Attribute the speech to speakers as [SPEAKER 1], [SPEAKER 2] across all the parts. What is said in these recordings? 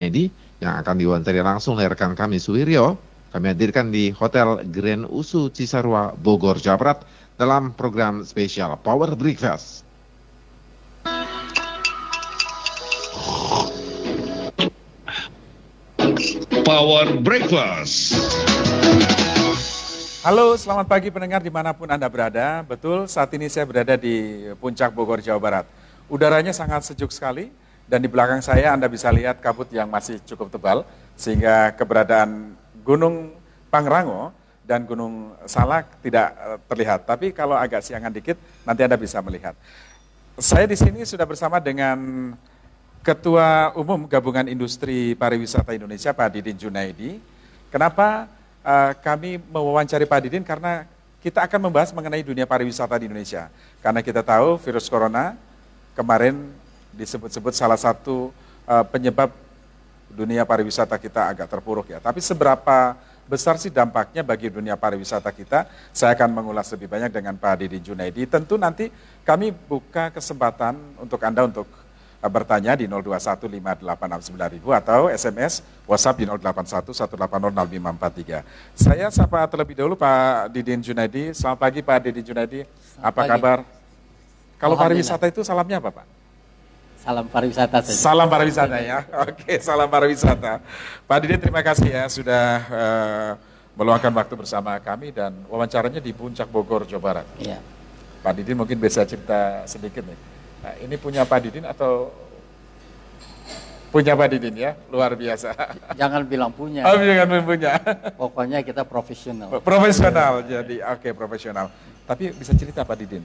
[SPEAKER 1] Ini yang akan diwawancari langsung oleh rekan kami Suwiryo. Kami hadirkan di Hotel Grand Usu Cisarua, Bogor, Jawa Barat dalam program spesial Power Breakfast.
[SPEAKER 2] Power Breakfast.
[SPEAKER 3] Halo, selamat pagi pendengar dimanapun Anda berada. Betul, saat ini saya berada di Puncak Bogor, Jawa Barat. Udaranya sangat sejuk sekali, dan di belakang saya Anda bisa lihat kabut yang masih cukup tebal, sehingga keberadaan Gunung Pangrango dan Gunung Salak tidak terlihat. Tapi kalau agak siangan dikit, nanti Anda bisa melihat. Saya di sini sudah bersama dengan Ketua Umum Gabungan Industri Pariwisata Indonesia, Pak Didin Junaidi. Kenapa kami mewawancari Pak Didin? Karena kita akan membahas mengenai dunia pariwisata di Indonesia. Karena kita tahu virus corona kemarin disebut-sebut salah satu penyebab dunia pariwisata kita agak terpuruk ya. Tapi seberapa besar sih dampaknya bagi dunia pariwisata kita? Saya akan mengulas lebih banyak dengan Pak Didin Junaidi. Tentu nanti kami buka kesempatan untuk Anda untuk bertanya di 0215869000 atau SMS WhatsApp di 0811800543. Saya sapa terlebih dahulu Pak Didin Junaidi. Selamat pagi Pak Didin Junaidi. Apa kabar? Kalau pariwisata itu salamnya apa Pak?
[SPEAKER 4] Salam pariwisata saja.
[SPEAKER 3] Salam pariwisata ya. Oke, salam pariwisata. Pak Didin terima kasih ya sudah meluangkan waktu bersama kami dan wawancaranya di Puncak Bogor, Jawa Barat.
[SPEAKER 4] Iya.
[SPEAKER 3] Pak Didin mungkin bisa cerita sedikit nih. Nah, ini punya Pak Didin atau punya Pak Didin ya? Luar biasa.
[SPEAKER 4] Jangan bilang punya.
[SPEAKER 3] Oh, jangan punya.
[SPEAKER 4] Pokoknya kita profesional.
[SPEAKER 3] Profesional, jadi oke, profesional. Tapi bisa cerita Pak Didin,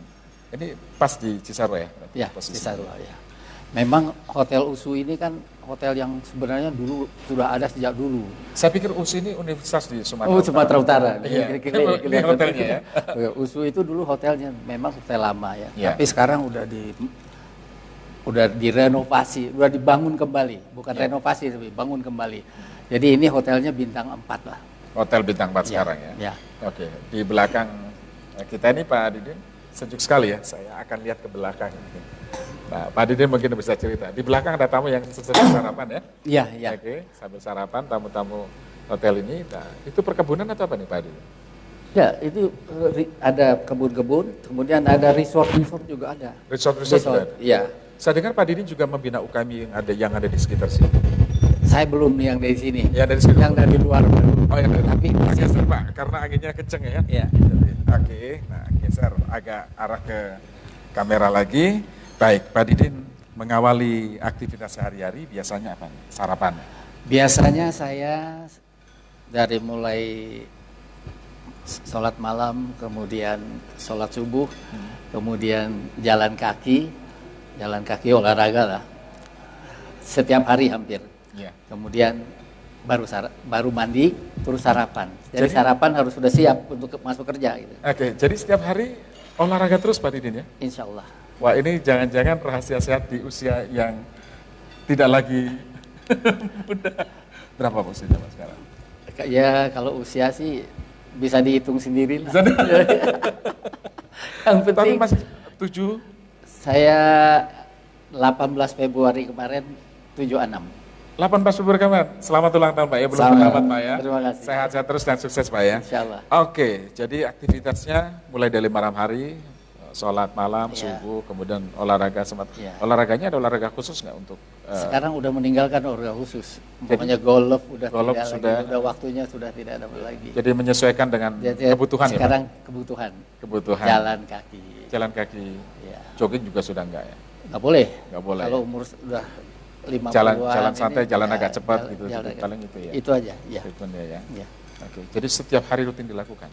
[SPEAKER 3] ini pas di Cisarua ya?
[SPEAKER 4] Ya, Cisarua ya. Memang Hotel Usu ini kan hotel yang sebenarnya dulu sudah ada sejak dulu.
[SPEAKER 3] Saya pikir USU ini universitas di Sumatera
[SPEAKER 4] Oh, Sumatera Utara.
[SPEAKER 3] Iya,
[SPEAKER 4] Ini
[SPEAKER 3] hotelnya ya.
[SPEAKER 4] Usu itu dulu hotelnya memang hotel lama ya.
[SPEAKER 3] Iya.
[SPEAKER 4] Tapi sekarang udah direnovasi, udah dibangun kembali. Bukan renovasi tapi bangun kembali. Jadi ini hotelnya bintang 4 lah.
[SPEAKER 3] Hotel bintang 4 sekarang ya?
[SPEAKER 4] Ya.
[SPEAKER 3] Oke, di belakang kita ini Pak Didin, sejuk sekali ya, saya akan lihat ke belakang. Nah, Pak Didin mungkin bisa cerita, di belakang ada tamu yang sedang sarapan ya?
[SPEAKER 4] Iya, iya.
[SPEAKER 3] Oke, sambil sarapan, tamu-tamu hotel ini, nah, itu perkebunan atau apa nih Pak Didin?
[SPEAKER 4] Ya, itu ada kebun-kebun, kemudian ada resort juga ada.
[SPEAKER 3] Resort juga ada?
[SPEAKER 4] Iya.
[SPEAKER 3] Saya dengar Pak Didin juga membina UKM yang ada di sekitar sini.
[SPEAKER 4] Saya belum yang dari sini.
[SPEAKER 3] Ya, dari sini.
[SPEAKER 4] Yang dari luar.
[SPEAKER 3] Oh, yang dari.
[SPEAKER 4] Tapi
[SPEAKER 3] geser Pak, karena anginnya kenceng ya.
[SPEAKER 4] Iya.
[SPEAKER 3] Oke, nah geser agak arah ke kamera lagi. Baik, Pak Didin mengawali aktivitas sehari-hari biasanya apa? Sarapan?
[SPEAKER 4] Biasanya saya dari mulai sholat malam, kemudian sholat subuh, kemudian jalan kaki olahraga lah. Setiap hari hampir.
[SPEAKER 3] Iya.
[SPEAKER 4] Kemudian baru mandi, terus sarapan. Jadi sarapan harus sudah siap untuk masuk kerja gitu.
[SPEAKER 3] Oke, jadi setiap hari olahraga terus Pak Didin ya?
[SPEAKER 4] Insya Allah.
[SPEAKER 3] Wah, ini jangan-jangan rahasia sehat di usia yang tidak lagi muda. Berapa usianya Pak sekarang?
[SPEAKER 4] Ya kalau usia sih bisa dihitung sendiri lah. Yang
[SPEAKER 3] Tapi
[SPEAKER 4] penting
[SPEAKER 3] masih 7?
[SPEAKER 4] saya 18 Februari kemarin 76.
[SPEAKER 3] 18 Februari kemarin. Selamat ulang tahun Pak ya, belum
[SPEAKER 4] Selamat.
[SPEAKER 3] selamat Pak ya.
[SPEAKER 4] Terima kasih.
[SPEAKER 3] Sehat-sehat terus dan sukses Pak ya.
[SPEAKER 4] Insya Allah.
[SPEAKER 3] Oke, jadi aktivitasnya mulai dari malam hari, sholat malam, subuh, kemudian olahraga sempat.
[SPEAKER 4] Iya.
[SPEAKER 3] Olahraganya ada olahraga khusus nggak untuk?
[SPEAKER 4] Sekarang udah meninggalkan olahraga khusus. Pokoknya golf udah
[SPEAKER 3] golf
[SPEAKER 4] tidak
[SPEAKER 3] sudah-
[SPEAKER 4] lagi, udah waktunya sudah tidak ada lagi.
[SPEAKER 3] Jadi menyesuaikan dengan
[SPEAKER 4] Jadi,
[SPEAKER 3] kebutuhan
[SPEAKER 4] sekarang
[SPEAKER 3] ya Pak?
[SPEAKER 4] kebutuhan.
[SPEAKER 3] Kebutuhan.
[SPEAKER 4] Jalan kaki.
[SPEAKER 3] Jalan kaki.
[SPEAKER 4] Ya.
[SPEAKER 3] Jogging juga sudah enggak ya?
[SPEAKER 4] Nggak boleh.
[SPEAKER 3] Nggak boleh.
[SPEAKER 4] Kalau umur sudah 50-an.
[SPEAKER 3] Jalan santai,
[SPEAKER 4] ini,
[SPEAKER 3] jalan
[SPEAKER 4] ya,
[SPEAKER 3] agak cepat gitu.
[SPEAKER 4] jalan
[SPEAKER 3] Jadi paling itu ya.
[SPEAKER 4] Itu aja, ya.
[SPEAKER 3] Treatmentnya ya.
[SPEAKER 4] Ya.
[SPEAKER 3] Oke, jadi setiap hari rutin dilakukan?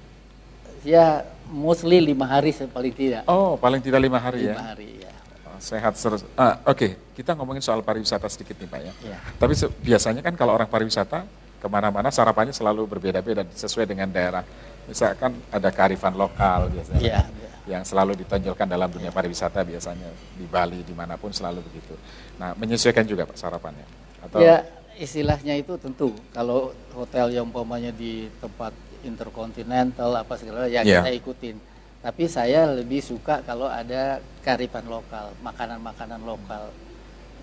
[SPEAKER 4] Ya, mostly 5 hari paling tidak.
[SPEAKER 3] Oh, paling tidak 5 hari
[SPEAKER 4] 5
[SPEAKER 3] ya?
[SPEAKER 4] hari, ya.
[SPEAKER 3] Oh, sehat terus. Oke, kita ngomongin soal pariwisata sedikit nih Pak ya.
[SPEAKER 4] Ya.
[SPEAKER 3] Tapi biasanya kan kalau orang pariwisata kemana-mana sarapannya selalu berbeda-beda sesuai dengan daerah. Misalkan ada kearifan lokal biasanya
[SPEAKER 4] Iya,
[SPEAKER 3] yang selalu ditonjolkan dalam dunia pariwisata biasanya di Bali dimanapun selalu begitu. Nah menyesuaikan juga Pak sarapannya? Atau?
[SPEAKER 4] Ya, istilahnya itu tentu kalau hotel yang umpamanya di tempat interkontinental apa segala ya
[SPEAKER 3] Yeah.
[SPEAKER 4] kita ikutin. Tapi saya lebih suka kalau ada kearifan lokal, makanan-makanan lokal.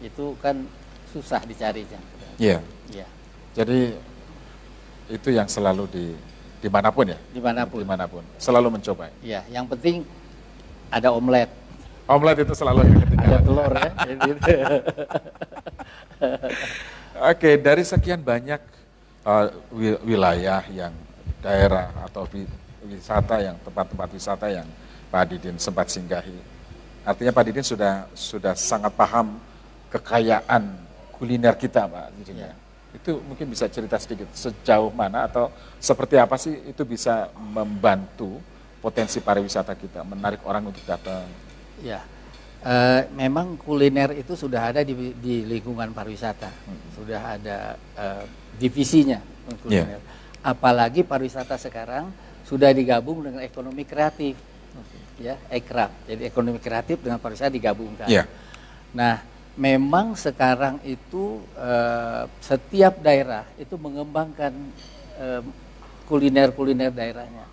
[SPEAKER 4] Itu kan susah dicarinya.
[SPEAKER 3] Iya.
[SPEAKER 4] Ya,
[SPEAKER 3] Jadi itu yang selalu dimanapun ya?
[SPEAKER 4] dimanapun.
[SPEAKER 3] Selalu mencoba.
[SPEAKER 4] Ya, yang penting ada omelet,
[SPEAKER 3] Omelet itu selalu yang
[SPEAKER 4] ada
[SPEAKER 3] ketinggalan.
[SPEAKER 4] telur ya. Gitu.
[SPEAKER 3] Oke, dari sekian banyak wilayah yang daerah atau wisata yang tempat-tempat wisata yang Pak Didin sempat singgahi. Artinya Pak Didin sudah sangat paham kekayaan kuliner kita, Pak Didin.
[SPEAKER 4] Ya.
[SPEAKER 3] Itu mungkin bisa cerita sedikit sejauh mana atau seperti apa sih itu bisa membantu potensi pariwisata kita, menarik orang untuk datang.
[SPEAKER 4] Ya, memang kuliner itu sudah ada di lingkungan pariwisata, sudah ada divisinya kuliner. Apalagi pariwisata sekarang sudah digabung dengan ekonomi kreatif, ya, ekraf. Jadi ekonomi kreatif dengan pariwisata digabungkan.
[SPEAKER 3] Yeah.
[SPEAKER 4] Nah, memang sekarang itu setiap daerah itu mengembangkan kuliner daerahnya,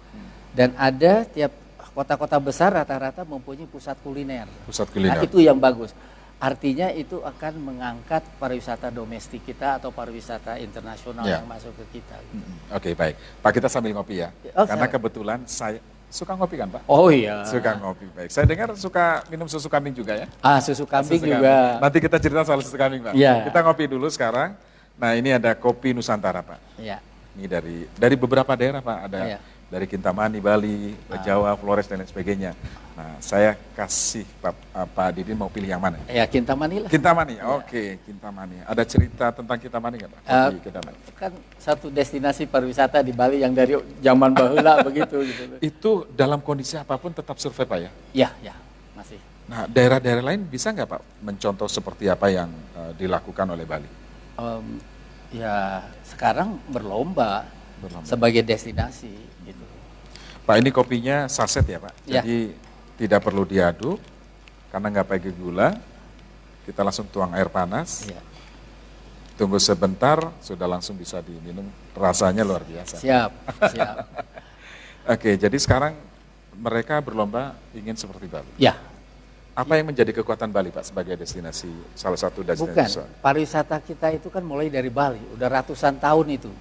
[SPEAKER 4] dan ada tiap kota-kota besar rata-rata mempunyai pusat kuliner.
[SPEAKER 3] Pusat kuliner.
[SPEAKER 4] Nah, itu yang bagus. Artinya itu akan mengangkat pariwisata domestik kita atau pariwisata internasional yang masuk ke kita. Gitu.
[SPEAKER 3] Oke, baik. Pak, kita sambil ngopi ya.
[SPEAKER 4] Oh,
[SPEAKER 3] Karena kebetulan saya suka ngopi kan, Pak?
[SPEAKER 4] Oh iya.
[SPEAKER 3] Suka ngopi, baik. Saya dengar suka minum susu kambing juga ya?
[SPEAKER 4] Susu kambing
[SPEAKER 3] Susu
[SPEAKER 4] juga.
[SPEAKER 3] kambing. Nanti kita cerita soal susu kambing, Pak.
[SPEAKER 4] Iya.
[SPEAKER 3] Kita ngopi dulu sekarang. Nah, ini ada kopi Nusantara, Pak.
[SPEAKER 4] Iya.
[SPEAKER 3] Ini dari beberapa daerah, Pak. Ada
[SPEAKER 4] Iya.
[SPEAKER 3] dari Kintamani, Bali, Jawa, Flores, dan lain sebagainya. Nah, saya kasih Pak Didin mau pilih yang mana?
[SPEAKER 4] Ya, Kintamani lah.
[SPEAKER 3] Kintamani, oke, Kintamani. Ada cerita tentang Kintamani nggak, Pak? Kopi Kintamani.
[SPEAKER 4] Kan satu destinasi pariwisata di Bali yang dari zaman bahula begitu gitu.
[SPEAKER 3] Itu dalam kondisi apapun tetap survive, Pak ya?
[SPEAKER 4] Ya, masih.
[SPEAKER 3] Nah, daerah-daerah lain bisa nggak, Pak, mencontoh seperti apa yang dilakukan oleh Bali?
[SPEAKER 4] Ya, sekarang berlomba sebagai destinasi gitu.
[SPEAKER 3] Pak, ini kopinya saset ya, Pak?
[SPEAKER 4] Ya.
[SPEAKER 3] Jadi tidak perlu diaduk, karena nggak pakai gula. Kita langsung tuang air panas,
[SPEAKER 4] Ya.
[SPEAKER 3] tunggu sebentar, sudah langsung bisa diminum. Rasanya luar biasa.
[SPEAKER 4] Siap.
[SPEAKER 3] Oke, jadi sekarang mereka berlomba ingin seperti Bali.
[SPEAKER 4] Ya,
[SPEAKER 3] Apa yang menjadi kekuatan Bali, Pak, sebagai destinasi, salah satu destinasi?
[SPEAKER 4] bukan. Pariwisata kita itu kan mulai dari Bali, udah ratusan tahun itu.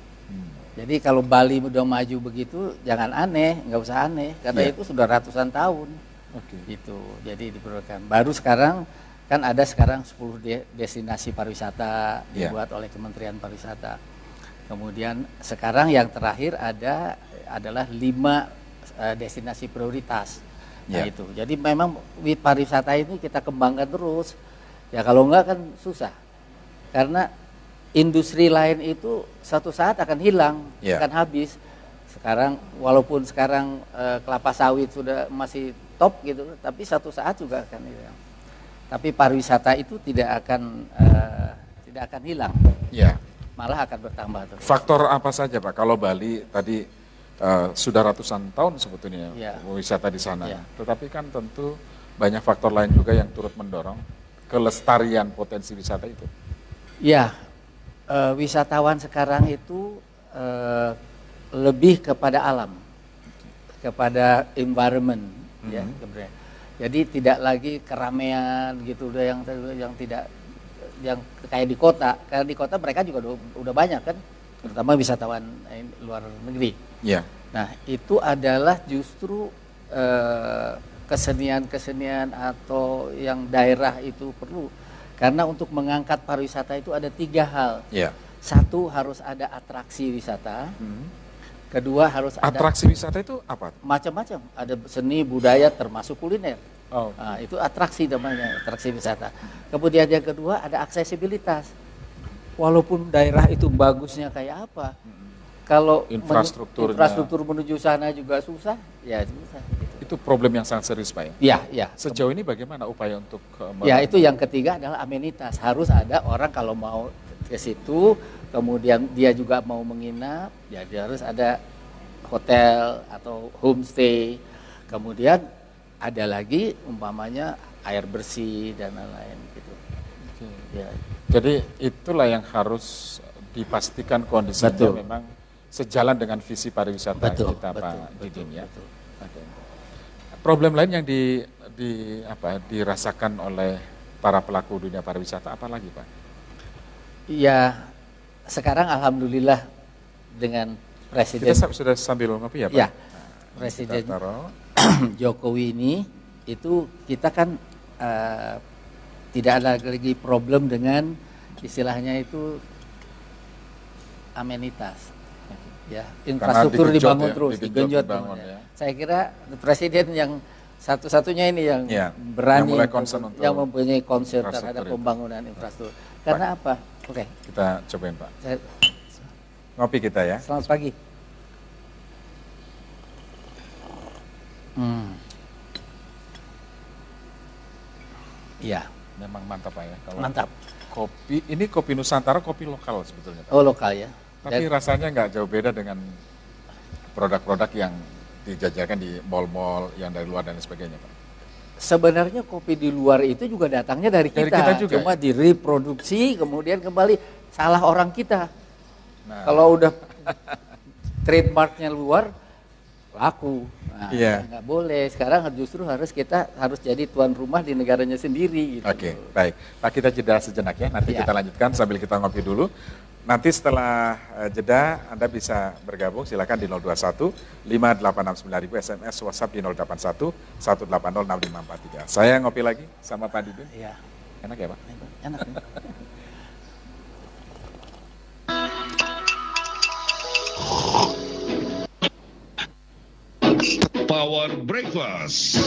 [SPEAKER 4] Jadi kalau Bali udah maju begitu, jangan aneh, nggak usah aneh, karena
[SPEAKER 3] Ya.
[SPEAKER 4] itu sudah ratusan tahun.
[SPEAKER 3] Oke.
[SPEAKER 4] Gitu. Jadi diperlukan. Baru sekarang kan ada sekarang 10 destinasi pariwisata
[SPEAKER 3] Ya.
[SPEAKER 4] dibuat oleh Kementerian Pariwisata. Kemudian sekarang yang terakhir adalah 5 destinasi prioritas. Nah,
[SPEAKER 3] Ya.
[SPEAKER 4] itu. Jadi memang pariwisata ini kita kembangkan terus. Ya kalau enggak kan susah. Karena industri lain itu suatu saat akan hilang,
[SPEAKER 3] Ya.
[SPEAKER 4] akan habis. Sekarang walaupun sekarang kelapa sawit sudah masih top gitu, tapi satu saat juga akan hilang. Tapi pariwisata itu tidak akan hilang,
[SPEAKER 3] Ya.
[SPEAKER 4] malah akan bertambah terus.
[SPEAKER 3] Faktor apa saja, Pak? Kalau Bali tadi sudah ratusan tahun sebetulnya
[SPEAKER 4] Ya.
[SPEAKER 3] wisata di sana.
[SPEAKER 4] Ya.
[SPEAKER 3] Tetapi kan tentu banyak faktor lain juga yang turut mendorong kelestarian potensi wisata itu.
[SPEAKER 4] Ya, wisatawan sekarang itu lebih kepada alam, kepada environment, ya, sebenarnya. Jadi tidak lagi keramaian gitu, udah yang tidak yang kayak di kota. Karena di kota mereka juga udah banyak kan, terutama wisatawan luar negeri.
[SPEAKER 3] Ya.
[SPEAKER 4] Nah, itu adalah justru kesenian-kesenian atau yang daerah itu perlu. Karena untuk mengangkat pariwisata itu ada 3 hal.
[SPEAKER 3] Ya.
[SPEAKER 4] Satu, harus ada atraksi wisata. Kedua, harus ada
[SPEAKER 3] Atraksi wisata itu apa?
[SPEAKER 4] macam-macam. Ada seni, budaya, termasuk kuliner.
[SPEAKER 3] Oh.
[SPEAKER 4] Nah, itu atraksi namanya, atraksi wisata. Kemudian yang kedua ada aksesibilitas. Walaupun daerah itu bagusnya kayak apa, kalau
[SPEAKER 3] Infrastrukturnya.
[SPEAKER 4] infrastruktur menuju sana juga susah, ya susah. Gitu.
[SPEAKER 3] Itu problem yang sangat serius, Pak ya?
[SPEAKER 4] Ya, ya.
[SPEAKER 3] Sejauh ini bagaimana upaya untuk
[SPEAKER 4] Ya, itu yang ketiga adalah amenitas. Harus ada orang kalau mau ke situ, kemudian dia juga mau menginap, ya dia harus ada hotel atau homestay. Kemudian ada lagi umpamanya air bersih dan lain-lain gitu. Ya.
[SPEAKER 3] Jadi itulah yang harus dipastikan kondisinya
[SPEAKER 4] Betul.
[SPEAKER 3] memang sejalan dengan visi pariwisata
[SPEAKER 4] Betul,
[SPEAKER 3] kita,
[SPEAKER 4] betul,
[SPEAKER 3] Pak Didin ya.
[SPEAKER 4] betul.
[SPEAKER 3] Oke. Problem lain yang dirasakan oleh para pelaku dunia pariwisata apa lagi, Pak?
[SPEAKER 4] Ya, sekarang alhamdulillah dengan Presiden
[SPEAKER 3] Kita sudah sambil ngopi ya Pak?
[SPEAKER 4] Ya,
[SPEAKER 3] Nah,
[SPEAKER 4] Presiden
[SPEAKER 3] kita taruh.
[SPEAKER 4] Jokowi ini itu kita kan tidak ada lagi problem dengan istilahnya itu amenitas. Ya, infrastruktur
[SPEAKER 3] digenjot
[SPEAKER 4] dibangun
[SPEAKER 3] ya,
[SPEAKER 4] terus, digenjot
[SPEAKER 3] dibangun
[SPEAKER 4] ya.
[SPEAKER 3] ya.
[SPEAKER 4] Saya kira Presiden yang satu-satunya ini yang
[SPEAKER 3] Ya,
[SPEAKER 4] berani
[SPEAKER 3] yang mulai concern untuk
[SPEAKER 4] yang mempunyai concern
[SPEAKER 3] infrastruktur
[SPEAKER 4] terhadap
[SPEAKER 3] itu.
[SPEAKER 4] pembangunan infrastruktur. Karena apa? Oke,
[SPEAKER 3] Kita cobain Pak.
[SPEAKER 4] saya-
[SPEAKER 3] Ngopi kita ya.
[SPEAKER 4] selamat pagi. Iya,
[SPEAKER 3] Memang mantap Pak ya. Kalau
[SPEAKER 4] mantap.
[SPEAKER 3] kopi, ini kopi Nusantara, kopi lokal sebetulnya Pak.
[SPEAKER 4] Oh, lokal ya.
[SPEAKER 3] Tapi
[SPEAKER 4] Dan-
[SPEAKER 3] rasanya nggak jauh beda dengan produk-produk yang dijajakan di mall-mall yang dari luar dan sebagainya Pak.
[SPEAKER 4] Sebenarnya kopi di luar itu juga datangnya dari
[SPEAKER 3] Dari
[SPEAKER 4] kita,
[SPEAKER 3] kita juga,
[SPEAKER 4] cuma direproduksi kemudian kembali salah orang kita.
[SPEAKER 3] Nah,
[SPEAKER 4] Kalau udah trademarknya luar laku, nah,
[SPEAKER 3] Iya.
[SPEAKER 4] nggak boleh. Sekarang justru kita harus jadi tuan rumah di negaranya sendiri. Gitu.
[SPEAKER 3] Oke, baik. Pak, kita jeda sejenak ya. Nanti
[SPEAKER 4] Iya.
[SPEAKER 3] kita lanjutkan sambil kita ngopi dulu. Nanti setelah jeda, Anda bisa bergabung. Silakan di 021 5869000 SMS, WhatsApp di 081 180 6543. Saya ngopi lagi sama Pak Didin.
[SPEAKER 4] Iya,
[SPEAKER 3] Enak ya Pak?
[SPEAKER 4] enak. Nih.
[SPEAKER 2] Power Breakfast.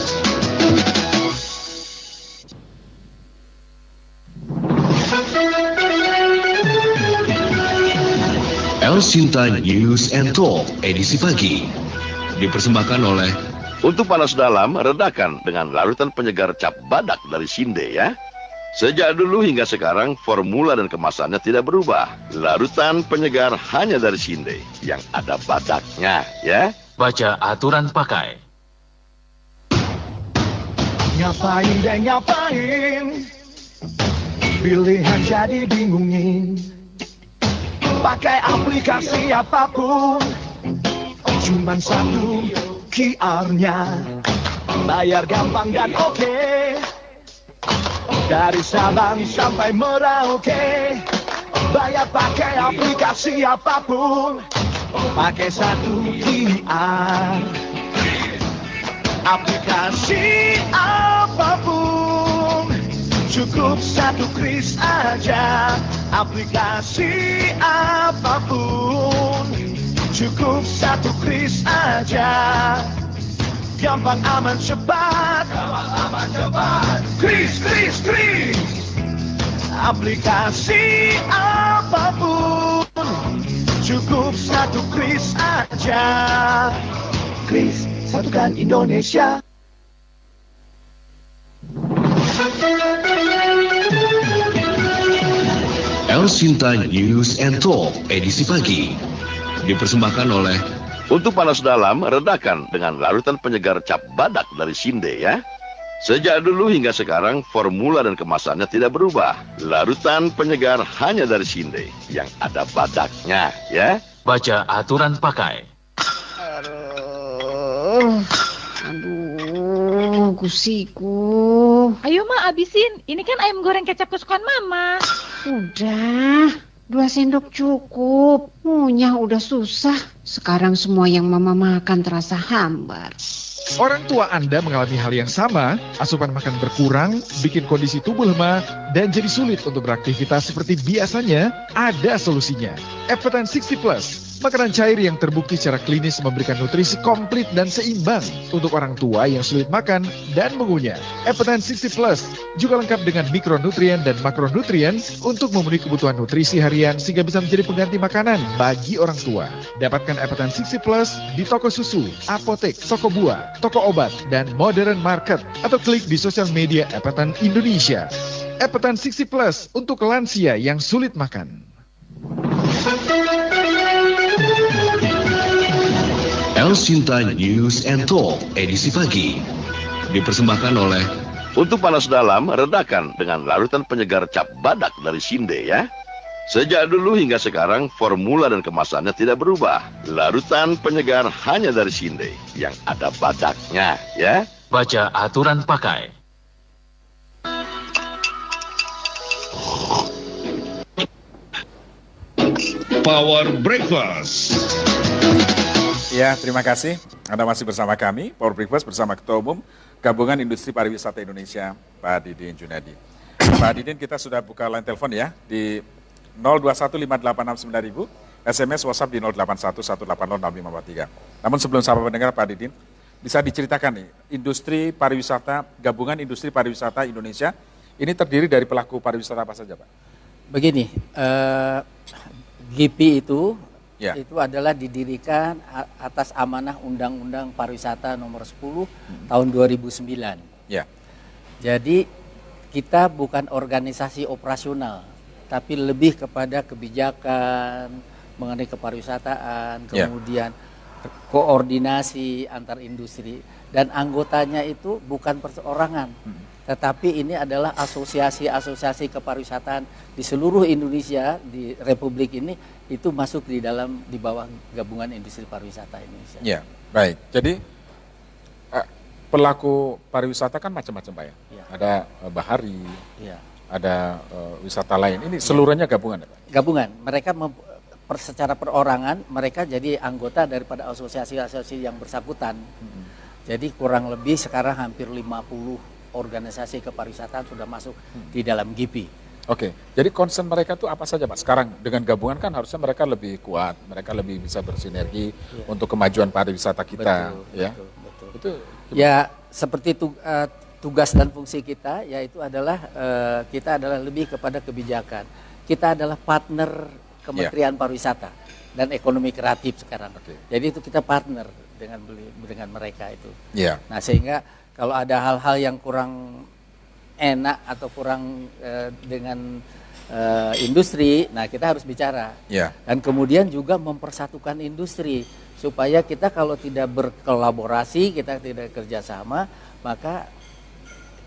[SPEAKER 5] El Sinta News and Talk edisi pagi dipersembahkan oleh
[SPEAKER 6] Untuk panas dalam, redakan dengan larutan penyegar cap badak dari Sinde ya. Sejak dulu hingga sekarang, formula dan kemasannya tidak berubah. Larutan penyegar hanya dari Sinde, yang ada badaknya ya.
[SPEAKER 5] baca aturan pakai.
[SPEAKER 7] Ngapain deh ngapain, pilihan jadi bingungin. Pakai aplikasi apapun, cuman satu QR-nya. Bayar gampang dan oke, dari Sabang sampai Merauke. Bayar pakai aplikasi apapun, pakai satu QR. Aplikasi apapun, cukup satu kris aja. Aplikasi apapun, cukup satu kris aja. Gampang, aman, cepat. Kris, kris, kris. Aplikasi apapun, cukup satu kris aja. Kris, satukan Indonesia.
[SPEAKER 5] El Sinta News and Talk edisi pagi dipersembahkan oleh
[SPEAKER 6] Untuk panas dalam, redakan dengan larutan penyegar cap badak dari Sinde ya. Sejak dulu hingga sekarang, formula dan kemasannya tidak berubah. Larutan penyegar hanya dari Sinde, yang ada badaknya ya.
[SPEAKER 5] baca aturan pakai.
[SPEAKER 8] Aduh, gusiku.
[SPEAKER 9] Ayo Ma, abisin. Ini kan ayam goreng kecap kesukaan Mama.
[SPEAKER 8] Udah, 2 sendok cukup. Ngunyah udah susah. Sekarang semua yang Mama makan terasa hambar.
[SPEAKER 10] Orang tua Anda mengalami hal yang sama, asupan makan berkurang, bikin kondisi tubuh lemah, dan jadi sulit untuk beraktivitas seperti biasanya. Ada solusinya. Epetan 60 Plus, makanan cair yang terbukti secara klinis memberikan nutrisi komplit dan seimbang untuk orang tua yang sulit makan dan mengunyah. Epetan 60 Plus juga lengkap dengan mikronutrien dan makronutrien untuk memenuhi kebutuhan nutrisi harian sehingga bisa menjadi pengganti makanan bagi orang tua. Dapatkan Epetan 60 Plus di toko susu, apotek, toko buah, toko obat, dan modern market, atau klik di sosial media Epetan Indonesia. Epetan 60 Plus untuk lansia yang sulit makan.
[SPEAKER 5] El Sinta News and Talk edisi pagi dipersembahkan oleh
[SPEAKER 6] Untuk panas dalam, redakan dengan larutan penyegar cap badak dari Sinde ya. Sejak dulu hingga sekarang, formula dan kemasannya tidak berubah. Larutan penyegar hanya dari Sinde, yang ada badaknya ya.
[SPEAKER 5] baca aturan pakai.
[SPEAKER 2] Power Breakfast.
[SPEAKER 3] Ya, terima kasih. Anda masih bersama kami, Power Breakfast bersama Ketua Umum Gabungan Industri Pariwisata Indonesia, Pak Didin Junadi. Pak Didin, kita sudah buka line telepon ya di 0215869000, SMS WhatsApp di 0811806543. Namun sebelum sampai pendengar Pak Didin, bisa diceritakan nih, industri pariwisata, Gabungan Industri Pariwisata Indonesia, ini terdiri dari pelaku pariwisata apa saja, Pak?
[SPEAKER 4] Begini, GIPI itu
[SPEAKER 3] Ya.
[SPEAKER 4] itu adalah didirikan atas amanah Undang-Undang Pariwisata Nomor 10 tahun 2009.
[SPEAKER 3] Ya.
[SPEAKER 4] Jadi kita bukan organisasi operasional, tapi lebih kepada kebijakan mengenai kepariwisataan,
[SPEAKER 3] Ya.
[SPEAKER 4] kemudian koordinasi antar industri, dan anggotanya itu bukan perseorangan, tetapi ini adalah asosiasi-asosiasi kepariwisataan di seluruh Indonesia, di Republik ini, itu masuk di bawah Gabungan Industri Pariwisata Indonesia.
[SPEAKER 3] Ya, baik. Jadi pelaku pariwisata kan macam-macam, Pak ya.
[SPEAKER 4] Ya.
[SPEAKER 3] Ada bahari,
[SPEAKER 4] Ya.
[SPEAKER 3] ada wisata lain. Ini seluruhnya gabungan, ya, Pak?
[SPEAKER 4] Gabungan, mereka secara perorangan mereka jadi anggota daripada asosiasi-asosiasi yang bersangkutan. Jadi kurang lebih sekarang hampir 50 organisasi kepariwisataan sudah masuk di dalam GIPI.
[SPEAKER 3] Oke, jadi concern mereka tuh apa saja, Pak? Sekarang dengan gabungan kan harusnya mereka lebih kuat, mereka lebih bisa bersinergi untuk kemajuan pariwisata kita,
[SPEAKER 4] Betul,
[SPEAKER 3] ya.
[SPEAKER 4] betul.
[SPEAKER 3] Itu
[SPEAKER 4] Ya seperti tugas dan fungsi kita, yaitu adalah kita adalah lebih kepada kebijakan. Kita adalah partner Kementerian Pariwisata dan Ekonomi Kreatif sekarang. Jadi itu kita partner dengan mereka itu.
[SPEAKER 3] Ya.
[SPEAKER 4] Nah sehingga kalau ada hal-hal yang kurang enak atau kurang dengan industri, nah kita harus bicara.
[SPEAKER 3] Ya.
[SPEAKER 4] Dan kemudian juga mempersatukan industri supaya kita kalau tidak berkolaborasi, kita tidak kerjasama, maka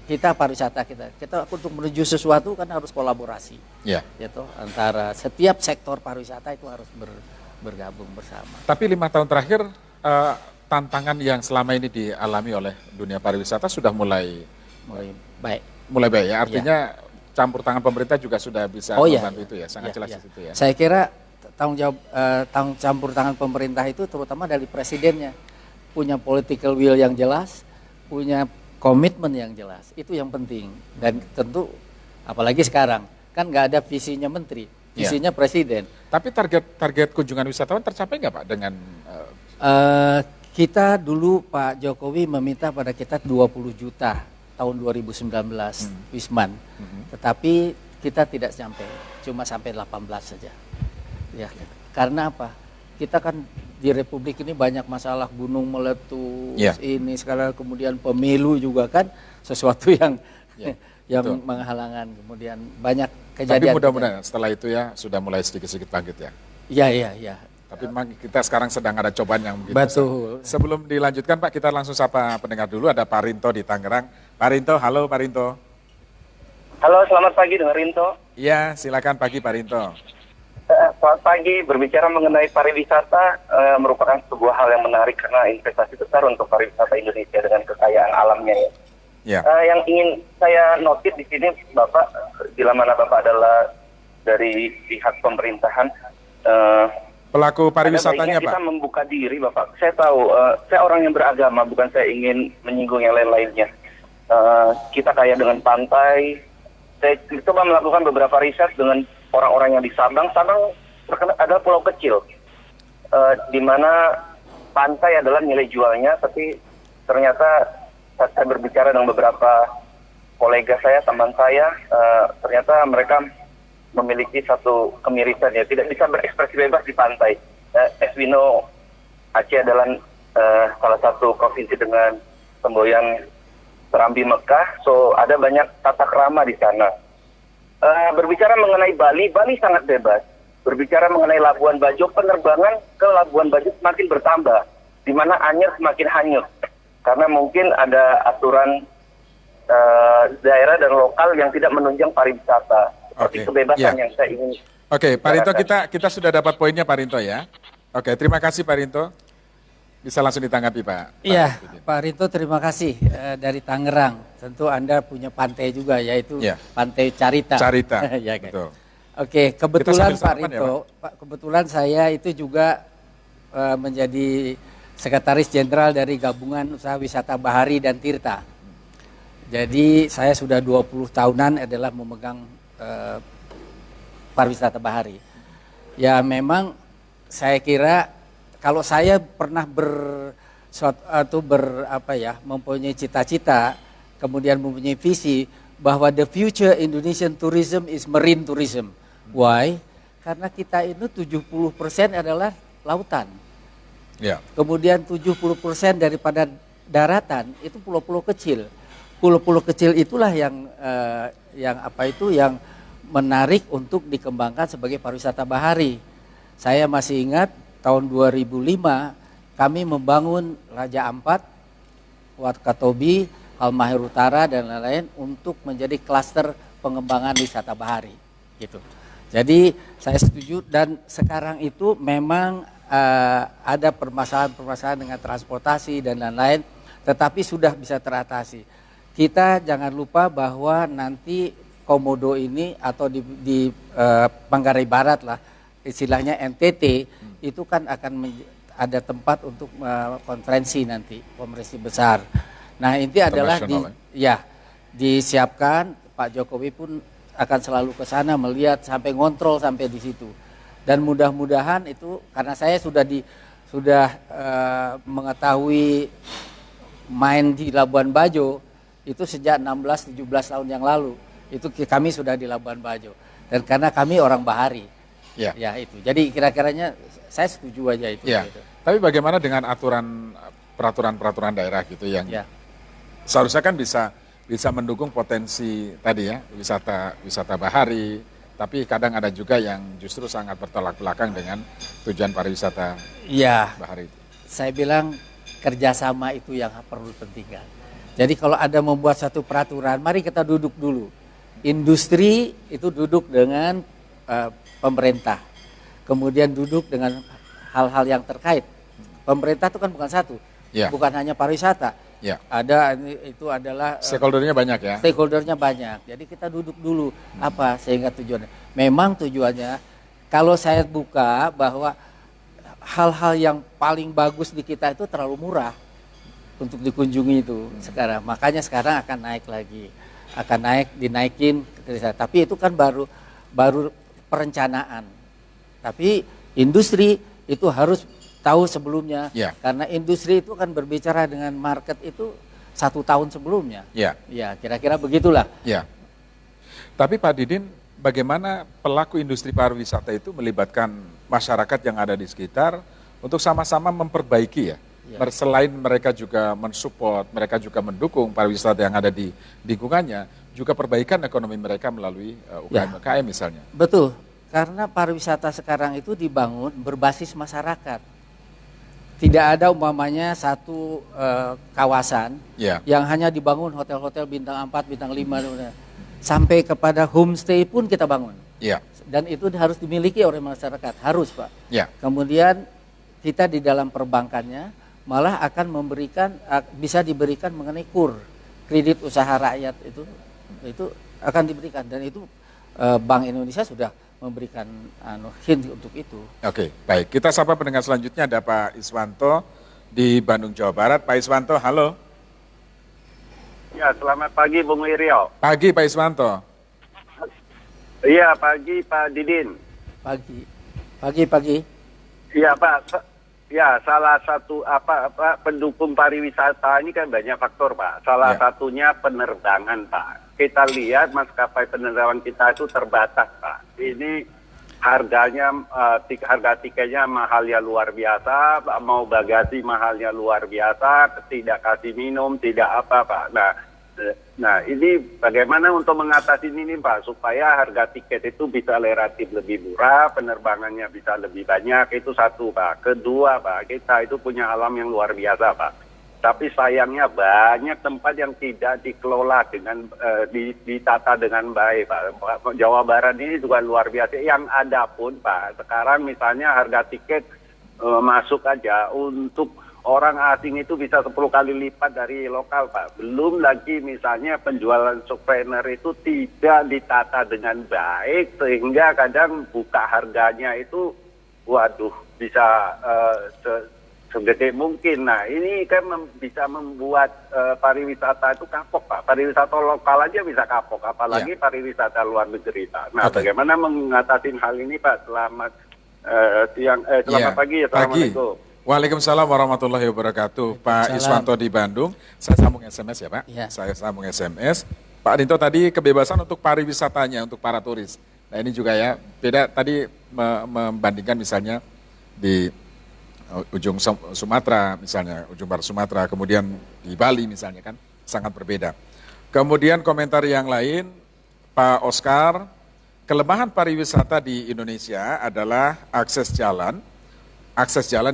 [SPEAKER 4] kita pariwisata kita untuk menuju sesuatu kan harus kolaborasi.
[SPEAKER 3] Ya.
[SPEAKER 4] Gitu, antara setiap sektor pariwisata itu harus bergabung bersama.
[SPEAKER 3] Tapi 5 tahun terakhir tantangan yang selama ini dialami oleh dunia pariwisata sudah mulai
[SPEAKER 4] baik.
[SPEAKER 3] Mulai baik ya, artinya campur tangan pemerintah juga sudah bisa membantu itu ya, sangat jelas itu ya.
[SPEAKER 4] Saya kira tanggung jawab campur tangan pemerintah itu terutama dari presidennya, punya political will yang jelas, punya komitmen yang jelas, itu yang penting. Dan tentu apalagi sekarang kan nggak ada visinya menteri, visinya presiden.
[SPEAKER 3] Tapi target kunjungan wisatawan tercapai nggak, Pak, dengan
[SPEAKER 4] kita dulu Pak Jokowi meminta pada kita 20 juta tahun 2019 Wisman, tetapi kita tidak sampai, cuma sampai 18 saja. Ya, karena apa? Kita kan di Republik ini banyak masalah, gunung meletus, ini sekarang kemudian pemilu juga kan sesuatu yang yang menghalangan, kemudian banyak kejadian.
[SPEAKER 3] Tapi mudah-mudahan setelah itu ya sudah mulai sedikit-sedikit bangkit ya.
[SPEAKER 4] Iya.
[SPEAKER 3] Tapi memang kita sekarang sedang ada cobaan yang mungkin
[SPEAKER 4] betul.
[SPEAKER 3] Besar. Sebelum dilanjutkan Pak, kita langsung sapa pendengar dulu. Ada Pak Rinto di Tangerang. Pak Rinto, halo Pak Rinto.
[SPEAKER 11] Halo, selamat pagi dengan Rinto.
[SPEAKER 3] Iya, silakan pagi Pak Rinto.
[SPEAKER 11] Selamat pagi, berbicara mengenai pariwisata merupakan sebuah hal yang menarik karena investasi besar untuk pariwisata Indonesia dengan kekayaan alamnya ya. Yang ingin saya notit di sini Bapak, bila mana Bapak adalah dari pihak pemerintahan,
[SPEAKER 3] pelaku pariwisatanya Pak.
[SPEAKER 11] Kita membuka diri Bapak. Saya tahu, saya orang yang beragama, bukan saya ingin menyinggung yang lain-lainnya. Kita kaya dengan pantai. Saya coba melakukan beberapa riset dengan orang-orang yang di Sabang. Sabang adalah pulau kecil, di mana pantai adalah nilai jualnya, tapi ternyata saat saya berbicara dengan beberapa kolega saya, teman saya, ternyata mereka memiliki satu kemirisan ya, tidak bisa berekspresi bebas di pantai. As we know, Aceh adalah salah satu provinsi dengan semboyan Serambi Mekah, so ada banyak tata krama di sana. Berbicara mengenai Bali, Bali sangat bebas. Berbicara mengenai Labuan Bajo, penerbangan ke Labuan Bajo semakin bertambah, di mana Anyer semakin hanyut, karena mungkin ada aturan daerah dan lokal yang tidak menunjang pariwisata. Seperti kebebasan yang saya ingin.
[SPEAKER 3] Oke, Pak Rinto, kita sudah dapat poinnya Pak Rinto ya. Oke, terima kasih Pak Rinto. Bisa langsung ditanggapi Pak.
[SPEAKER 4] Iya, Pak Rinto terima kasih dari Tangerang. Tentu Anda punya pantai juga, yaitu Pantai Carita.
[SPEAKER 3] Carita,
[SPEAKER 4] ya, kan?
[SPEAKER 3] betul.
[SPEAKER 4] Oke, kebetulan
[SPEAKER 3] sambil
[SPEAKER 4] Pak
[SPEAKER 3] sarapan ya,
[SPEAKER 4] Rito, kebetulan saya itu juga menjadi Sekretaris Jenderal dari Gabungan Usaha Wisata Bahari dan Tirta. Jadi saya sudah 20 tahunan adalah memegang pariwisata bahari. Ya memang saya kira kalau saya pernah mempunyai cita-cita, kemudian mempunyai visi bahwa the future Indonesian tourism is marine tourism. Why? Karena kita itu 70% adalah lautan.
[SPEAKER 3] Ya.
[SPEAKER 4] Kemudian 70% daripada daratan itu pulau-pulau kecil. Pulau-pulau kecil itulah yang menarik untuk dikembangkan sebagai pariwisata bahari. Saya masih ingat tahun 2005 kami membangun Raja Ampat, Wakatobi, Halmahera Utara dan lain-lain untuk menjadi klaster pengembangan wisata bahari gitu. Jadi saya setuju dan sekarang itu memang ada permasalahan-permasalahan dengan transportasi dan lain-lain, tetapi sudah bisa teratasi. Kita jangan lupa bahwa nanti Komodo ini atau di Manggarai Barat lah, istilahnya NTT, itu kan akan ada tempat untuk konferensi nanti, konferensi besar. Nah ini adalah disiapkan, Pak Jokowi pun akan selalu ke sana melihat sampai ngontrol sampai di situ. Dan mudah-mudahan itu karena saya sudah mengetahui main di Labuan Bajo itu sejak 16-17 tahun yang lalu. Itu kami sudah di Labuan Bajo. Dan karena kami orang bahari. Ya itu. Jadi kira-kiranya saya setuju aja itu.
[SPEAKER 3] Ya.
[SPEAKER 4] Gitu.
[SPEAKER 3] Tapi bagaimana dengan peraturan daerah gitu yang seharusnya kan bisa mendukung potensi tadi ya, wisata bahari. Tapi kadang ada juga yang justru sangat bertolak belakang dengan tujuan pariwisata bahari.
[SPEAKER 4] Saya bilang kerjasama itu yang perlu dipentingkan. Jadi kalau ada membuat satu peraturan, mari kita duduk dulu. Industri itu duduk dengan pemerintah. Kemudian duduk dengan hal-hal yang terkait. Pemerintah itu kan bukan satu, bukan hanya pariwisata. Ada itu adalah
[SPEAKER 3] stakeholdernya banyak ya.
[SPEAKER 4] Stakeholdernya banyak. Jadi kita duduk dulu apa sehingga tujuannya. Memang tujuannya kalau saya buka bahwa hal-hal yang paling bagus di kita itu terlalu murah untuk dikunjungi itu sekarang. Makanya sekarang akan naik lagi. Akan dinaikin tapi itu kan baru perencanaan. Tapi industri itu harus tahu sebelumnya, karena industri itu kan berbicara dengan market itu 1 tahun sebelumnya. Ya, kira-kira begitulah.
[SPEAKER 3] Ya. Tapi Pak Didin, bagaimana pelaku industri pariwisata itu melibatkan masyarakat yang ada di sekitar untuk sama-sama memperbaiki ya? Selain mereka juga mensupport, mereka juga mendukung pariwisata yang ada di lingkungannya, juga perbaikan ekonomi mereka melalui UKM misalnya.
[SPEAKER 4] Betul, karena pariwisata sekarang itu dibangun berbasis masyarakat. Tidak ada umpamanya satu kawasan yang hanya dibangun hotel-hotel bintang 4, bintang 5. Sampai kepada homestay pun kita bangun. Dan itu harus dimiliki oleh masyarakat, harus Pak. Kemudian kita di dalam perbankannya malah akan bisa diberikan mengenai kredit usaha rakyat itu akan diberikan. Dan itu Bank Indonesia sudah memberikan hint untuk itu.
[SPEAKER 3] Oke, baik. Kita sapa pendengar selanjutnya, ada Pak Iswanto di Bandung, Jawa Barat. Pak Iswanto, halo.
[SPEAKER 12] Ya, selamat pagi Bung Wiryo.
[SPEAKER 3] Pagi Pak Iswanto.
[SPEAKER 12] Iya, pagi Pak Didin.
[SPEAKER 4] Pagi.
[SPEAKER 12] Iya Pak. Ya, salah satu pendukung pariwisata ini kan banyak faktor Pak. Salah satunya penerbangan Pak. Kita lihat maskapai penerbangan kita itu terbatas Pak. Ini harganya, harga tiketnya mahalnya luar biasa, mau bagasi mahalnya luar biasa, tidak kasih minum, tidak apa Pak. Nah ini bagaimana untuk mengatasi ini Pak, supaya harga tiket itu bisa relatif lebih murah, penerbangannya bisa lebih banyak, itu satu Pak. Kedua Pak, kita itu punya alam yang luar biasa Pak. Tapi sayangnya banyak tempat yang tidak dikelola dengan ditata dengan baik Pak. Jawa Barat ini juga luar biasa. Yang ada pun Pak, sekarang misalnya harga tiket masuk aja untuk orang asing itu bisa 10 kali lipat dari lokal, Pak. Belum lagi misalnya penjualan souvenir itu tidak ditata dengan baik, sehingga kadang buka harganya itu, waduh, bisa segede mungkin. Nah, ini kan bisa membuat pariwisata itu kapok, Pak. Pariwisata lokal aja bisa kapok, apalagi pariwisata luar negeri, Pak. Nah, bagaimana mengatasi hal ini, Pak? Selamat selamat pagi. Assalamualaikum.
[SPEAKER 3] Waalaikumsalam warahmatullahi wabarakatuh. Pak Iswanto di Bandung. Saya sambung SMS ya, Pak. Saya sambung SMS. Pak Dinto tadi kebebasan untuk pariwisatanya, untuk para turis. Nah, ini juga ya, beda tadi membandingkan misalnya di ujung Sumatera misalnya, ujung barat Sumatera, kemudian di Bali misalnya kan sangat berbeda. Kemudian komentar yang lain, Pak Oscar, kelemahan pariwisata di Indonesia adalah akses jalan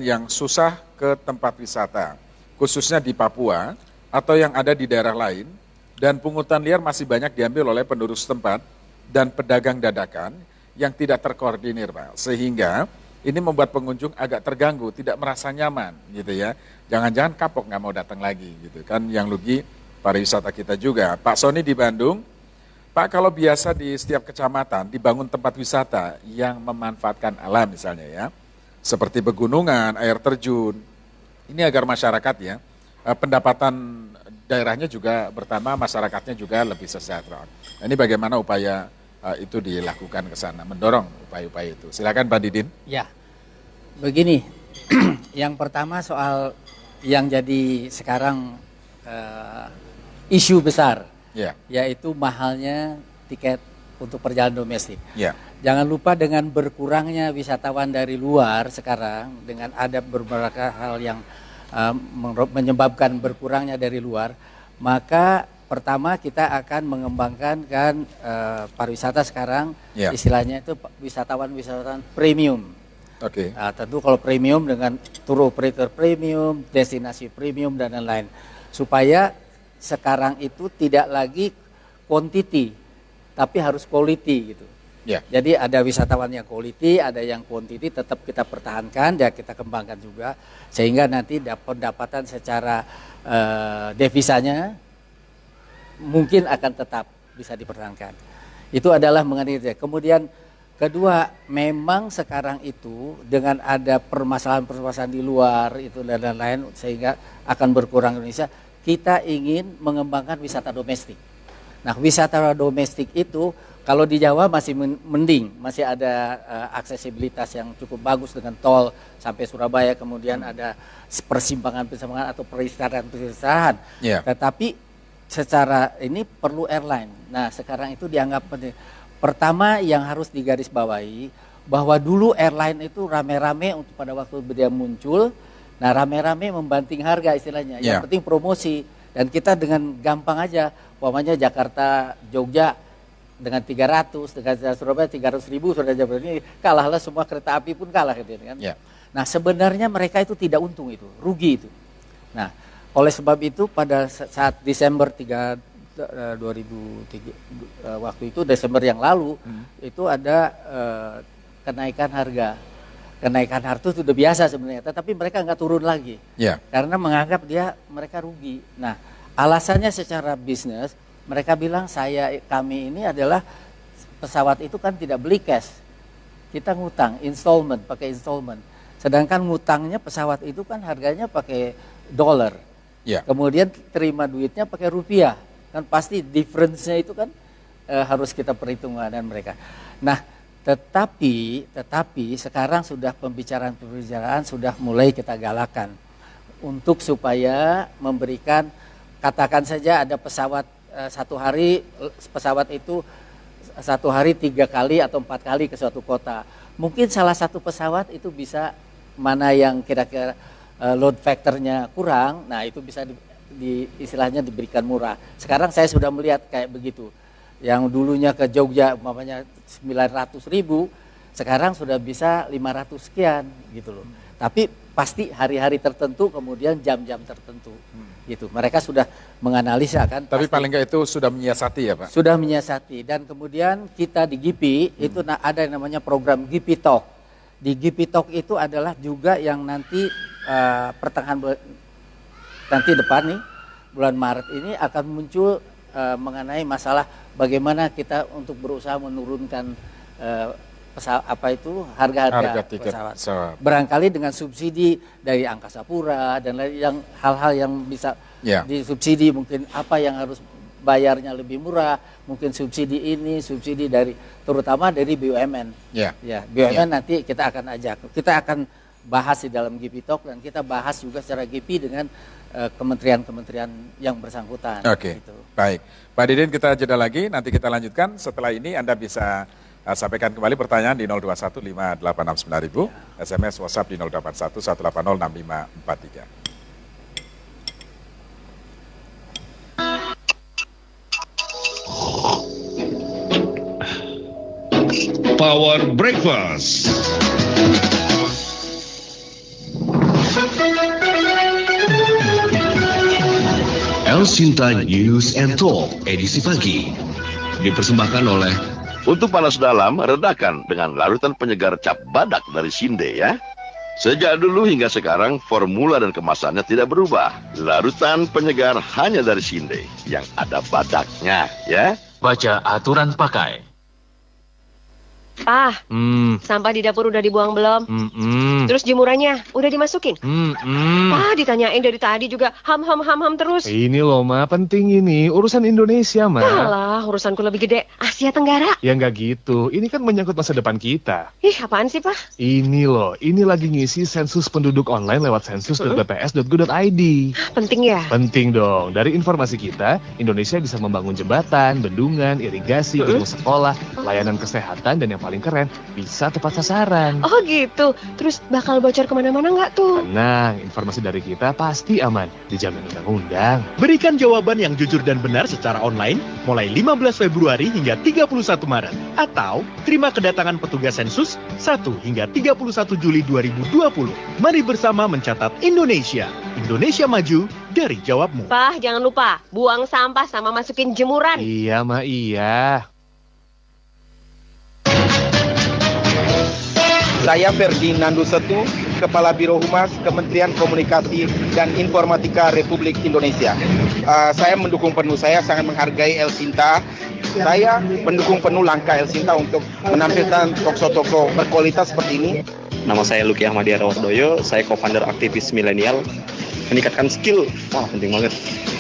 [SPEAKER 3] yang susah ke tempat wisata, khususnya di Papua atau yang ada di daerah lain, dan pungutan liar masih banyak diambil oleh penduduk setempat dan pedagang dadakan yang tidak terkoordinir, Pak, sehingga ini membuat pengunjung agak terganggu, tidak merasa nyaman gitu ya. Jangan-jangan kapok nggak mau datang lagi gitu kan, yang rugi pariwisata kita juga. Pak Sony di Bandung, Pak, kalau biasa di setiap kecamatan dibangun tempat wisata yang memanfaatkan alam misalnya ya, seperti pegunungan, air terjun, ini agar masyarakat ya, pendapatan daerahnya juga bertambah, masyarakatnya juga lebih sejahtera. Nah, ini bagaimana upaya itu dilakukan ke sana, mendorong upaya-upaya itu. Silakan Pak Didin.
[SPEAKER 4] Ya, begini, yang pertama soal yang jadi sekarang isu besar, yaitu mahalnya tiket untuk perjalanan domestik. Jangan lupa dengan berkurangnya wisatawan dari luar sekarang, dengan ada beberapa hal yang menyebabkan berkurangnya dari luar, maka pertama kita akan mengembangkan kan pariwisata sekarang, istilahnya itu wisatawan premium. Tentu kalau premium dengan tour operator premium, destinasi premium dan lain-lain, supaya sekarang itu tidak lagi quantity tapi harus quality gitu. Jadi ada wisatawan yang quality, ada yang quantity, tetap kita pertahankan dan kita kembangkan juga, sehingga nanti pendapatan secara devisanya mungkin akan tetap bisa dipertahankan. Itu adalah mengenai itu. Kemudian kedua, memang sekarang itu dengan ada permasalahan-permasalahan di luar itu dan lain-lain sehingga akan berkurang Indonesia, kita ingin mengembangkan wisata domestik. Nah, wisata domestik itu kalau di Jawa masih mending, masih ada aksesibilitas yang cukup bagus dengan tol sampai Surabaya, kemudian ada persimpangan atau peristahan. Tetapi secara ini perlu airline. Nah, sekarang itu dianggap penting. Pertama yang harus digarisbawahi bahwa dulu airline itu rame-rame untuk pada waktu dia muncul. Nah, rame-rame membanting harga istilahnya. Yang penting promosi, dan kita dengan gampang aja, umpamanya Jakarta, Jogja dengan 300, dengan Surabaya 300.000 sudah ini kalahlah semua kereta api pun kalah gitu kan. Nah, sebenarnya mereka itu tidak untung, itu rugi itu. Nah, oleh sebab itu pada saat Desember 2003 waktu itu Desember yang lalu itu ada kenaikan harga. Kenaikan harga itu sudah biasa sebenarnya, tetapi mereka nggak turun lagi karena menganggap mereka rugi. Nah, alasannya secara bisnis mereka bilang kami ini adalah pesawat itu kan tidak beli cash, kita ngutang installment, pakai installment. Sedangkan ngutangnya pesawat itu kan harganya pakai dolar. Kemudian terima duitnya pakai rupiah, kan pasti difference-nya itu kan harus kita perhitungkan dan mereka. Nah, tetapi sekarang sudah pembicaraan sudah mulai kita galakan untuk supaya memberikan, katakan saja ada pesawat satu hari hari 3 kali atau 4 kali ke suatu kota. Mungkin salah satu pesawat itu bisa, mana yang kira-kira load factornya kurang, nah itu bisa istilahnya diberikan murah. Sekarang saya sudah melihat kayak begitu. Yang dulunya ke Jogja umpamanya 900.000, sekarang sudah bisa 500 sekian gitu loh. Tapi pasti hari-hari tertentu, kemudian jam-jam tertentu gitu. Mereka sudah menganalisa kan.
[SPEAKER 3] Tapi paling nggak itu sudah menyiasati ya Pak?
[SPEAKER 4] Sudah menyiasati, dan kemudian kita di GIPI itu ada yang namanya program GIPI Talk. Di GIPI Talk itu adalah juga yang nanti pertengahan nanti depan nih, bulan Maret ini akan muncul mengenai masalah bagaimana kita untuk berusaha menurunkan harga
[SPEAKER 3] tiket pesawat.
[SPEAKER 4] Barangkali dengan subsidi dari Angkasa Pura dan yang hal-hal yang bisa disubsidi, mungkin apa yang harus bayarnya lebih murah, mungkin subsidi ini, subsidi dari terutama dari BUMN. BUMN nanti kita akan bahas di dalam GP Talk, dan kita bahas juga secara GP dengan kementerian-kementerian yang bersangkutan.
[SPEAKER 3] Gitu. Baik, Pak Didin, kita jeda lagi, nanti kita lanjutkan. Setelah ini Anda bisa sampaikan kembali pertanyaan di 0215869000, SMS WhatsApp di 0811806543.
[SPEAKER 2] Power Breakfast.
[SPEAKER 5] El Sinta News and Talk edisi pagi dipersembahkan oleh
[SPEAKER 6] Untuk panas dalam, redakan dengan larutan penyegar cap badak dari Sinde ya. Sejak dulu hingga sekarang, formula dan kemasannya tidak berubah. Larutan penyegar hanya dari Sinde, yang ada badaknya ya.
[SPEAKER 13] Baca aturan pakai.
[SPEAKER 14] Pak, sampah di dapur udah dibuang belum? Terus jemurannya udah dimasukin? Ditanyain dari tadi juga ham terus.
[SPEAKER 15] Ini loh Ma, penting ini, urusan Indonesia Ma.
[SPEAKER 14] Alah, urusanku lebih gede, Asia Tenggara.
[SPEAKER 15] Ya nggak gitu, ini kan menyangkut masa depan kita.
[SPEAKER 14] Ih, apaan sih Pak?
[SPEAKER 15] Ini loh, ini lagi ngisi sensus penduduk online lewat sensus.bps.go.id.
[SPEAKER 14] Penting ya?
[SPEAKER 15] Penting dong, dari informasi kita, Indonesia bisa membangun jembatan, bendungan, irigasi, gedung sekolah, layanan kesehatan, dan yang paling keren, bisa tepat sasaran.
[SPEAKER 14] Oh gitu, terus bakal bocor kemana-mana nggak tuh?
[SPEAKER 15] Tenang, informasi dari kita pasti aman, dijamin undang-undang.
[SPEAKER 16] Berikan jawaban yang jujur dan benar secara online mulai 15 Februari hingga 31 Maret. Atau terima kedatangan petugas sensus 1 hingga 31 Juli 2020. Mari bersama mencatat Indonesia. Indonesia maju dari jawabmu.
[SPEAKER 14] Pak, jangan lupa buang sampah sama masukin jemuran.
[SPEAKER 15] Iya Ma, iya.
[SPEAKER 17] Saya Ferdinando Setu, Kepala Biro Humas Kementerian Komunikasi dan Informatika Republik Indonesia. Saya mendukung penuh, saya sangat menghargai El Sinta. Saya mendukung penuh langkah El Sinta untuk menampilkan toko-toko berkualitas seperti ini.
[SPEAKER 18] Nama saya Luki Ahmadiyah Rawardoyo, saya co-founder aktivis milenial. Meningkatkan skill, wah penting banget.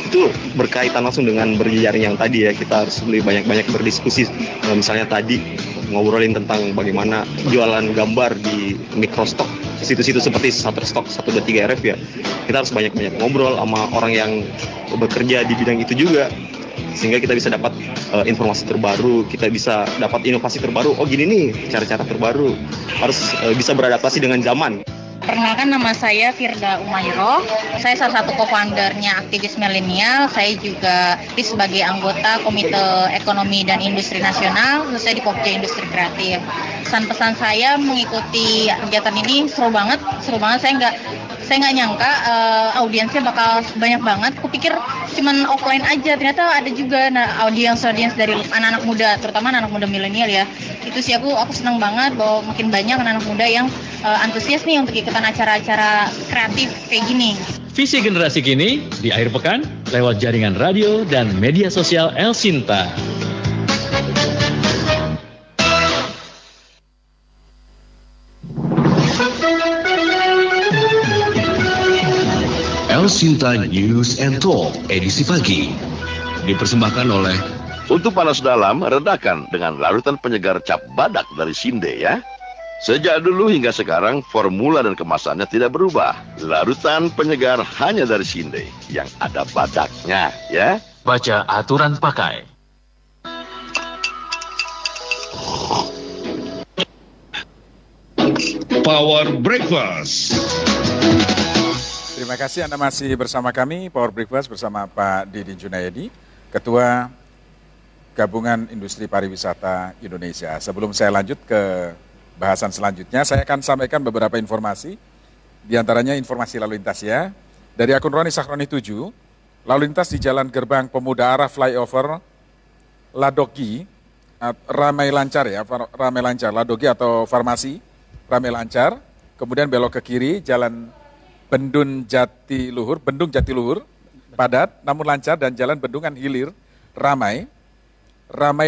[SPEAKER 18] Itu berkaitan langsung dengan berjejaring yang tadi ya, kita harus lebih banyak-banyak berdiskusi. Misalnya tadi ngobrolin tentang bagaimana jualan gambar di Microstock, situs-situs seperti Shutterstock 123 RF ya. Kita harus banyak-banyak ngobrol sama orang yang bekerja di bidang itu juga, sehingga kita bisa dapat informasi terbaru, kita bisa dapat inovasi terbaru. Oh gini nih cara-cara terbaru, harus bisa beradaptasi dengan zaman.
[SPEAKER 19] Perkenalkan, nama saya Firda Umairo. Saya salah satu co-foundernya aktivis milenial. Saya juga sebagai anggota Komite Ekonomi dan Industri Nasional, khususnya di Pokja Industri Kreatif. Pesan-pesan saya mengikuti kegiatan ini seru banget. Saya nggak nyangka audiensnya bakal banyak banget. Kupikir cuman offline aja, ternyata ada juga audiens dari anak-anak muda, terutama anak-anak muda milenial ya. Itu sih aku senang banget bahwa makin banyak anak-anak muda yang antusias nih untuk ikutan acara-acara kreatif kayak gini.
[SPEAKER 13] Visi generasi kini di akhir pekan lewat jaringan radio dan media sosial El Sinta.
[SPEAKER 5] El Sinta News and Talk edisi pagi dipersembahkan oleh
[SPEAKER 6] Untuk panas dalam, redakan dengan larutan penyegar cap badak dari Sinde ya. Sejak dulu hingga sekarang, formula dan kemasannya tidak berubah. Larutan penyegar hanya dari Sinde, yang ada badaknya ya.
[SPEAKER 13] Baca aturan pakai.
[SPEAKER 2] Power Breakfast.
[SPEAKER 3] Terima kasih Anda masih bersama kami, Power Breakfast bersama Pak Didin Junaedi, Ketua Gabungan Industri Pariwisata Indonesia. Sebelum saya lanjut ke bahasan selanjutnya, saya akan sampaikan beberapa informasi, diantaranya informasi lalu lintas ya. Dari akun Roni Sahroni 7, lalu lintas di Jalan Gerbang Pemuda arah flyover Ladogi, ramai lancar ya, ramai lancar, Ladogi atau farmasi, ramai lancar, kemudian belok ke kiri, Jalan Bendung Jatiluhur, padat namun lancar dan jalan bendungan hilir ramai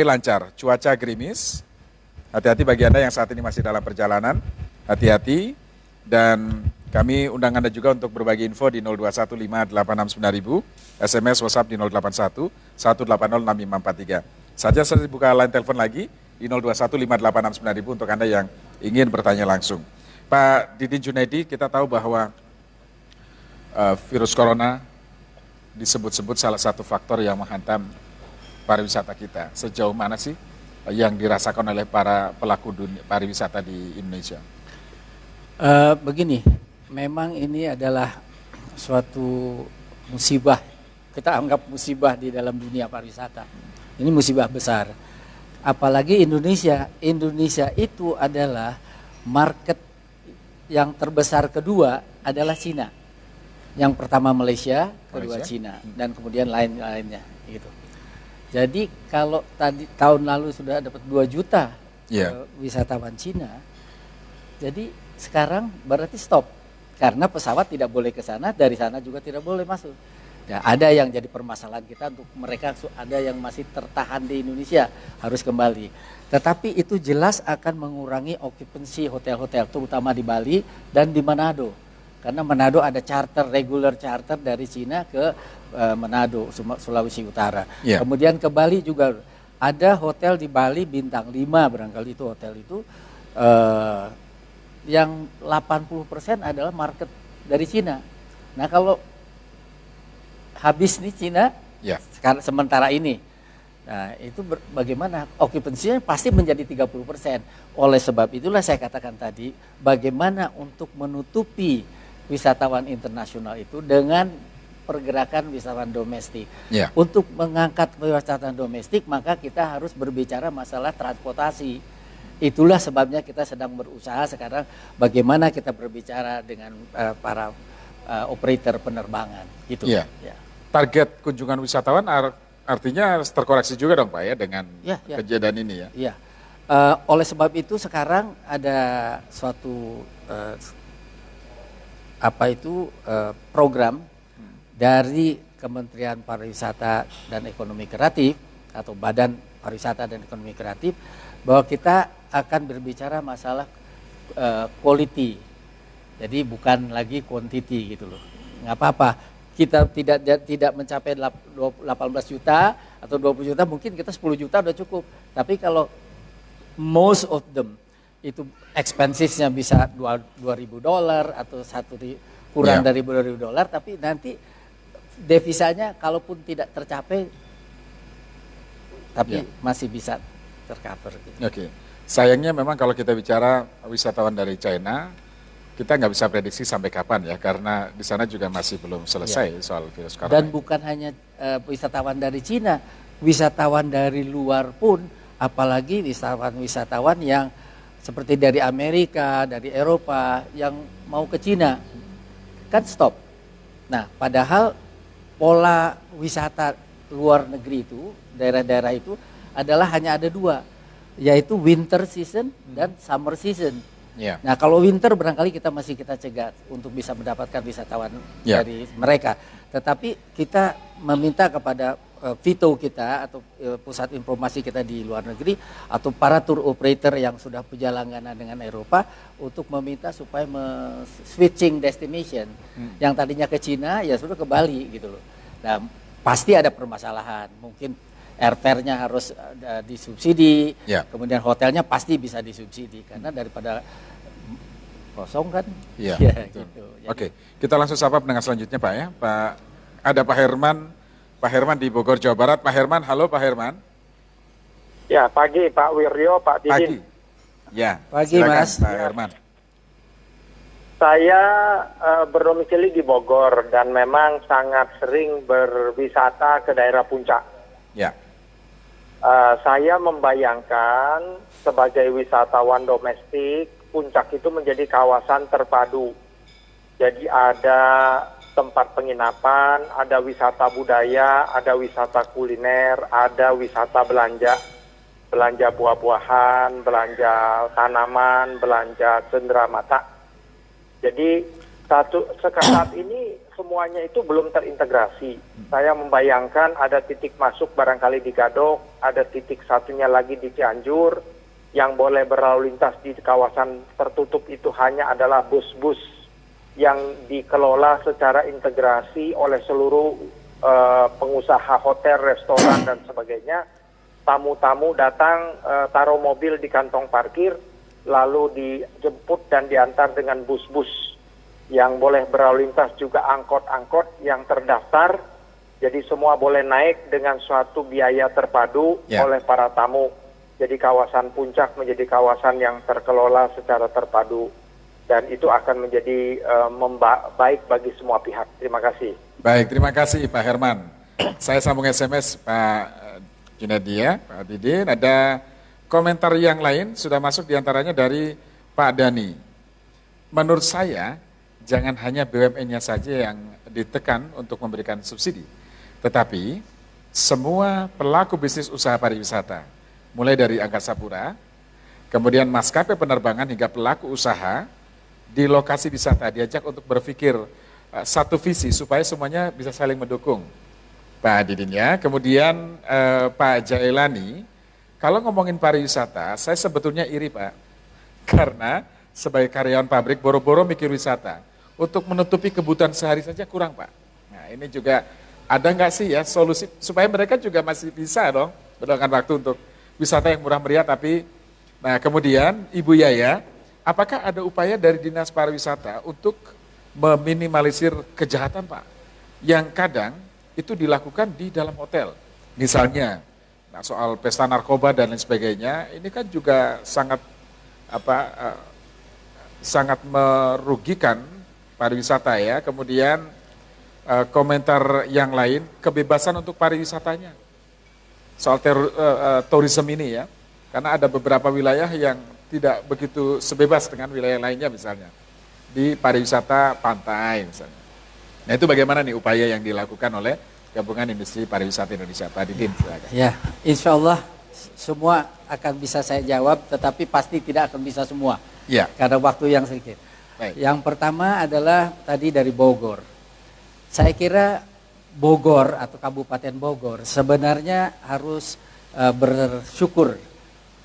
[SPEAKER 3] lancar, cuaca gerimis. Hati-hati bagi Anda yang saat ini masih dalam perjalanan, hati-hati. Dan kami undang Anda juga untuk berbagi info di 0215869000, SMS WhatsApp di 081 180 6543. Saja saya buka line telepon lagi di 0215869000 untuk Anda yang ingin bertanya langsung. Pak Didin Junaidi, kita tahu bahwa virus corona disebut-sebut salah satu faktor yang menghantam pariwisata kita. Sejauh mana sih yang dirasakan oleh para pelaku dunia pariwisata di Indonesia?
[SPEAKER 4] Begini, memang ini adalah suatu musibah. Kita anggap musibah di dalam dunia pariwisata. Ini musibah besar. Apalagi Indonesia itu adalah market yang terbesar kedua adalah Cina. Yang pertama Malaysia, kedua Cina, dan kemudian lain-lainnya gitu. Jadi kalau tadi tahun lalu sudah dapat 2 juta wisatawan Cina, jadi sekarang berarti stop karena pesawat tidak boleh ke sana, dari sana juga tidak boleh masuk. Ya, ada yang jadi permasalahan kita untuk mereka, ada yang masih tertahan di Indonesia harus kembali. Tetapi itu jelas akan mengurangi okupansi hotel-hotel, terutama di Bali dan di Manado. Karena Manado ada regular charter dari Cina ke Manado, Sulawesi Utara. Yeah. Kemudian ke Bali juga ada hotel di Bali bintang 5 barangkali itu hotel itu. Yang 80% adalah market dari Cina. Nah kalau habis nih Cina, sekarang sementara ini, nah itu bagaimana okupansinya pasti menjadi 30%. Oleh sebab itulah saya katakan tadi, bagaimana untuk menutupi wisatawan internasional itu dengan pergerakan wisatawan domestik. Untuk mengangkat wisatawan domestik maka kita harus berbicara masalah transportasi. Itulah sebabnya kita sedang berusaha sekarang bagaimana kita berbicara dengan para operator penerbangan gitu. Ya.
[SPEAKER 3] Target kunjungan wisatawan artinya terkoreksi juga dong Pak ya dengan kejadian ini ya.
[SPEAKER 4] Iya. Oleh sebab itu sekarang ada suatu program dari Kementerian Pariwisata dan Ekonomi Kreatif atau Badan Pariwisata dan Ekonomi Kreatif bahwa kita akan berbicara masalah quality. Jadi bukan lagi quantity gitu loh. Nggak apa-apa. Kita tidak mencapai 18 juta atau 20 juta, mungkin kita 10 juta udah cukup. Tapi kalau most of them itu expensesnya bisa $2.000 atau kurang dari $2.000, tapi nanti devisanya kalaupun tidak tercapai tapi masih bisa tercover gitu.
[SPEAKER 3] Oke. Sayangnya memang kalau kita bicara wisatawan dari China, kita nggak bisa prediksi sampai kapan ya, karena di sana juga masih belum selesai soal virus corona.
[SPEAKER 4] Dan bukan hanya wisatawan dari Cina, wisatawan dari luar pun, apalagi wisatawan yang seperti dari Amerika, dari Eropa yang mau ke Cina, kan stop. Nah, padahal pola wisata luar negeri itu, daerah-daerah itu adalah hanya ada 2. Yaitu winter season dan summer season. Nah kalau winter barangkali kita cegah untuk bisa mendapatkan wisatawan dari mereka. Tetapi kita meminta kepada VITO kita atau pusat informasi kita di luar negeri atau para tour operator yang sudah perjalanan dengan Eropa untuk meminta supaya switching destination. Yang tadinya ke Cina ya sudah ke Bali gitu loh. Nah pasti ada permasalahan, mungkin airfare-nya harus disubsidi, kemudian hotelnya pasti bisa disubsidi karena daripada kosong kan. Gitu.
[SPEAKER 3] Oke, kita langsung sapa pendengar selanjutnya Pak ya. Ada Pak Herman di Bogor, Jawa Barat. Pak Herman, halo Pak Herman.
[SPEAKER 20] Ya, pagi Pak Wiryo, Pak Didin.
[SPEAKER 3] Pagi. Ya,
[SPEAKER 4] pagi
[SPEAKER 3] silakan,
[SPEAKER 4] Mas.
[SPEAKER 3] Pak Herman.
[SPEAKER 20] Saya berdomisili di Bogor dan memang sangat sering berwisata ke daerah puncak.
[SPEAKER 3] Ya.
[SPEAKER 20] Saya membayangkan sebagai wisatawan domestik, puncak itu menjadi kawasan terpadu. Jadi ada tempat penginapan, ada wisata budaya, ada wisata kuliner, ada wisata belanja buah-buahan, belanja tanaman, belanja cenderamata. Jadi Saat ini semuanya itu belum terintegrasi. Saya membayangkan ada titik masuk barangkali di Gadok, ada titik satunya lagi di Cianjur, yang boleh berlalu lintas di kawasan tertutup itu hanya adalah bus-bus yang dikelola secara integrasi oleh seluruh pengusaha hotel, restoran, dan sebagainya. Tamu-tamu datang, taruh mobil di kantong parkir, lalu dijemput dan diantar dengan bus-bus yang boleh berlalu lintas, juga angkot-angkot yang terdaftar. Jadi semua boleh naik dengan suatu biaya terpadu oleh para tamu. Jadi kawasan Puncak menjadi kawasan yang terkelola secara terpadu. Dan itu akan menjadi baik bagi semua pihak. Terima kasih.
[SPEAKER 3] Baik, terima kasih Pak Herman. Saya sambung SMS Pak Junedi ya, Pak Didin. Ada komentar yang lain sudah masuk diantaranya dari Pak Dani. Menurut saya, jangan hanya BUMN-nya saja yang ditekan untuk memberikan subsidi. Tetapi, semua pelaku bisnis usaha pariwisata, mulai dari Angkasa Pura, kemudian maskapai penerbangan hingga pelaku usaha, di lokasi wisata diajak untuk berpikir satu visi supaya semuanya bisa saling mendukung. Pak Didin ya, kemudian Pak Jailani, kalau ngomongin pariwisata, saya sebetulnya iri Pak, karena sebagai karyawan pabrik boro-boro mikir wisata, untuk menutupi kebutuhan sehari saja kurang Pak. Nah ini juga ada nggak sih ya solusi supaya mereka juga masih bisa dong berluangkan waktu untuk wisata yang murah meriah tapi, nah kemudian Ibu Yaya, apakah ada upaya dari Dinas Pariwisata untuk meminimalisir kejahatan Pak, yang kadang itu dilakukan di dalam hotel, misalnya, nah soal pesta narkoba dan lain sebagainya, ini kan juga sangat sangat merugikan pariwisata ya. Kemudian komentar yang lain, kebebasan untuk pariwisatanya, soal tourism ini ya, karena ada beberapa wilayah yang tidak begitu sebebas dengan wilayah lainnya misalnya, di pariwisata pantai misalnya. Nah itu bagaimana nih upaya yang dilakukan oleh Gabungan Industri Pariwisata Indonesia, Pak Didin silakan.
[SPEAKER 4] Ya, insya Allah semua akan bisa saya jawab, tetapi pasti tidak akan bisa semua, ya, karena waktu yang sedikit. Baik. Yang pertama adalah tadi dari Bogor. Saya kira Bogor atau Kabupaten Bogor sebenarnya harus bersyukur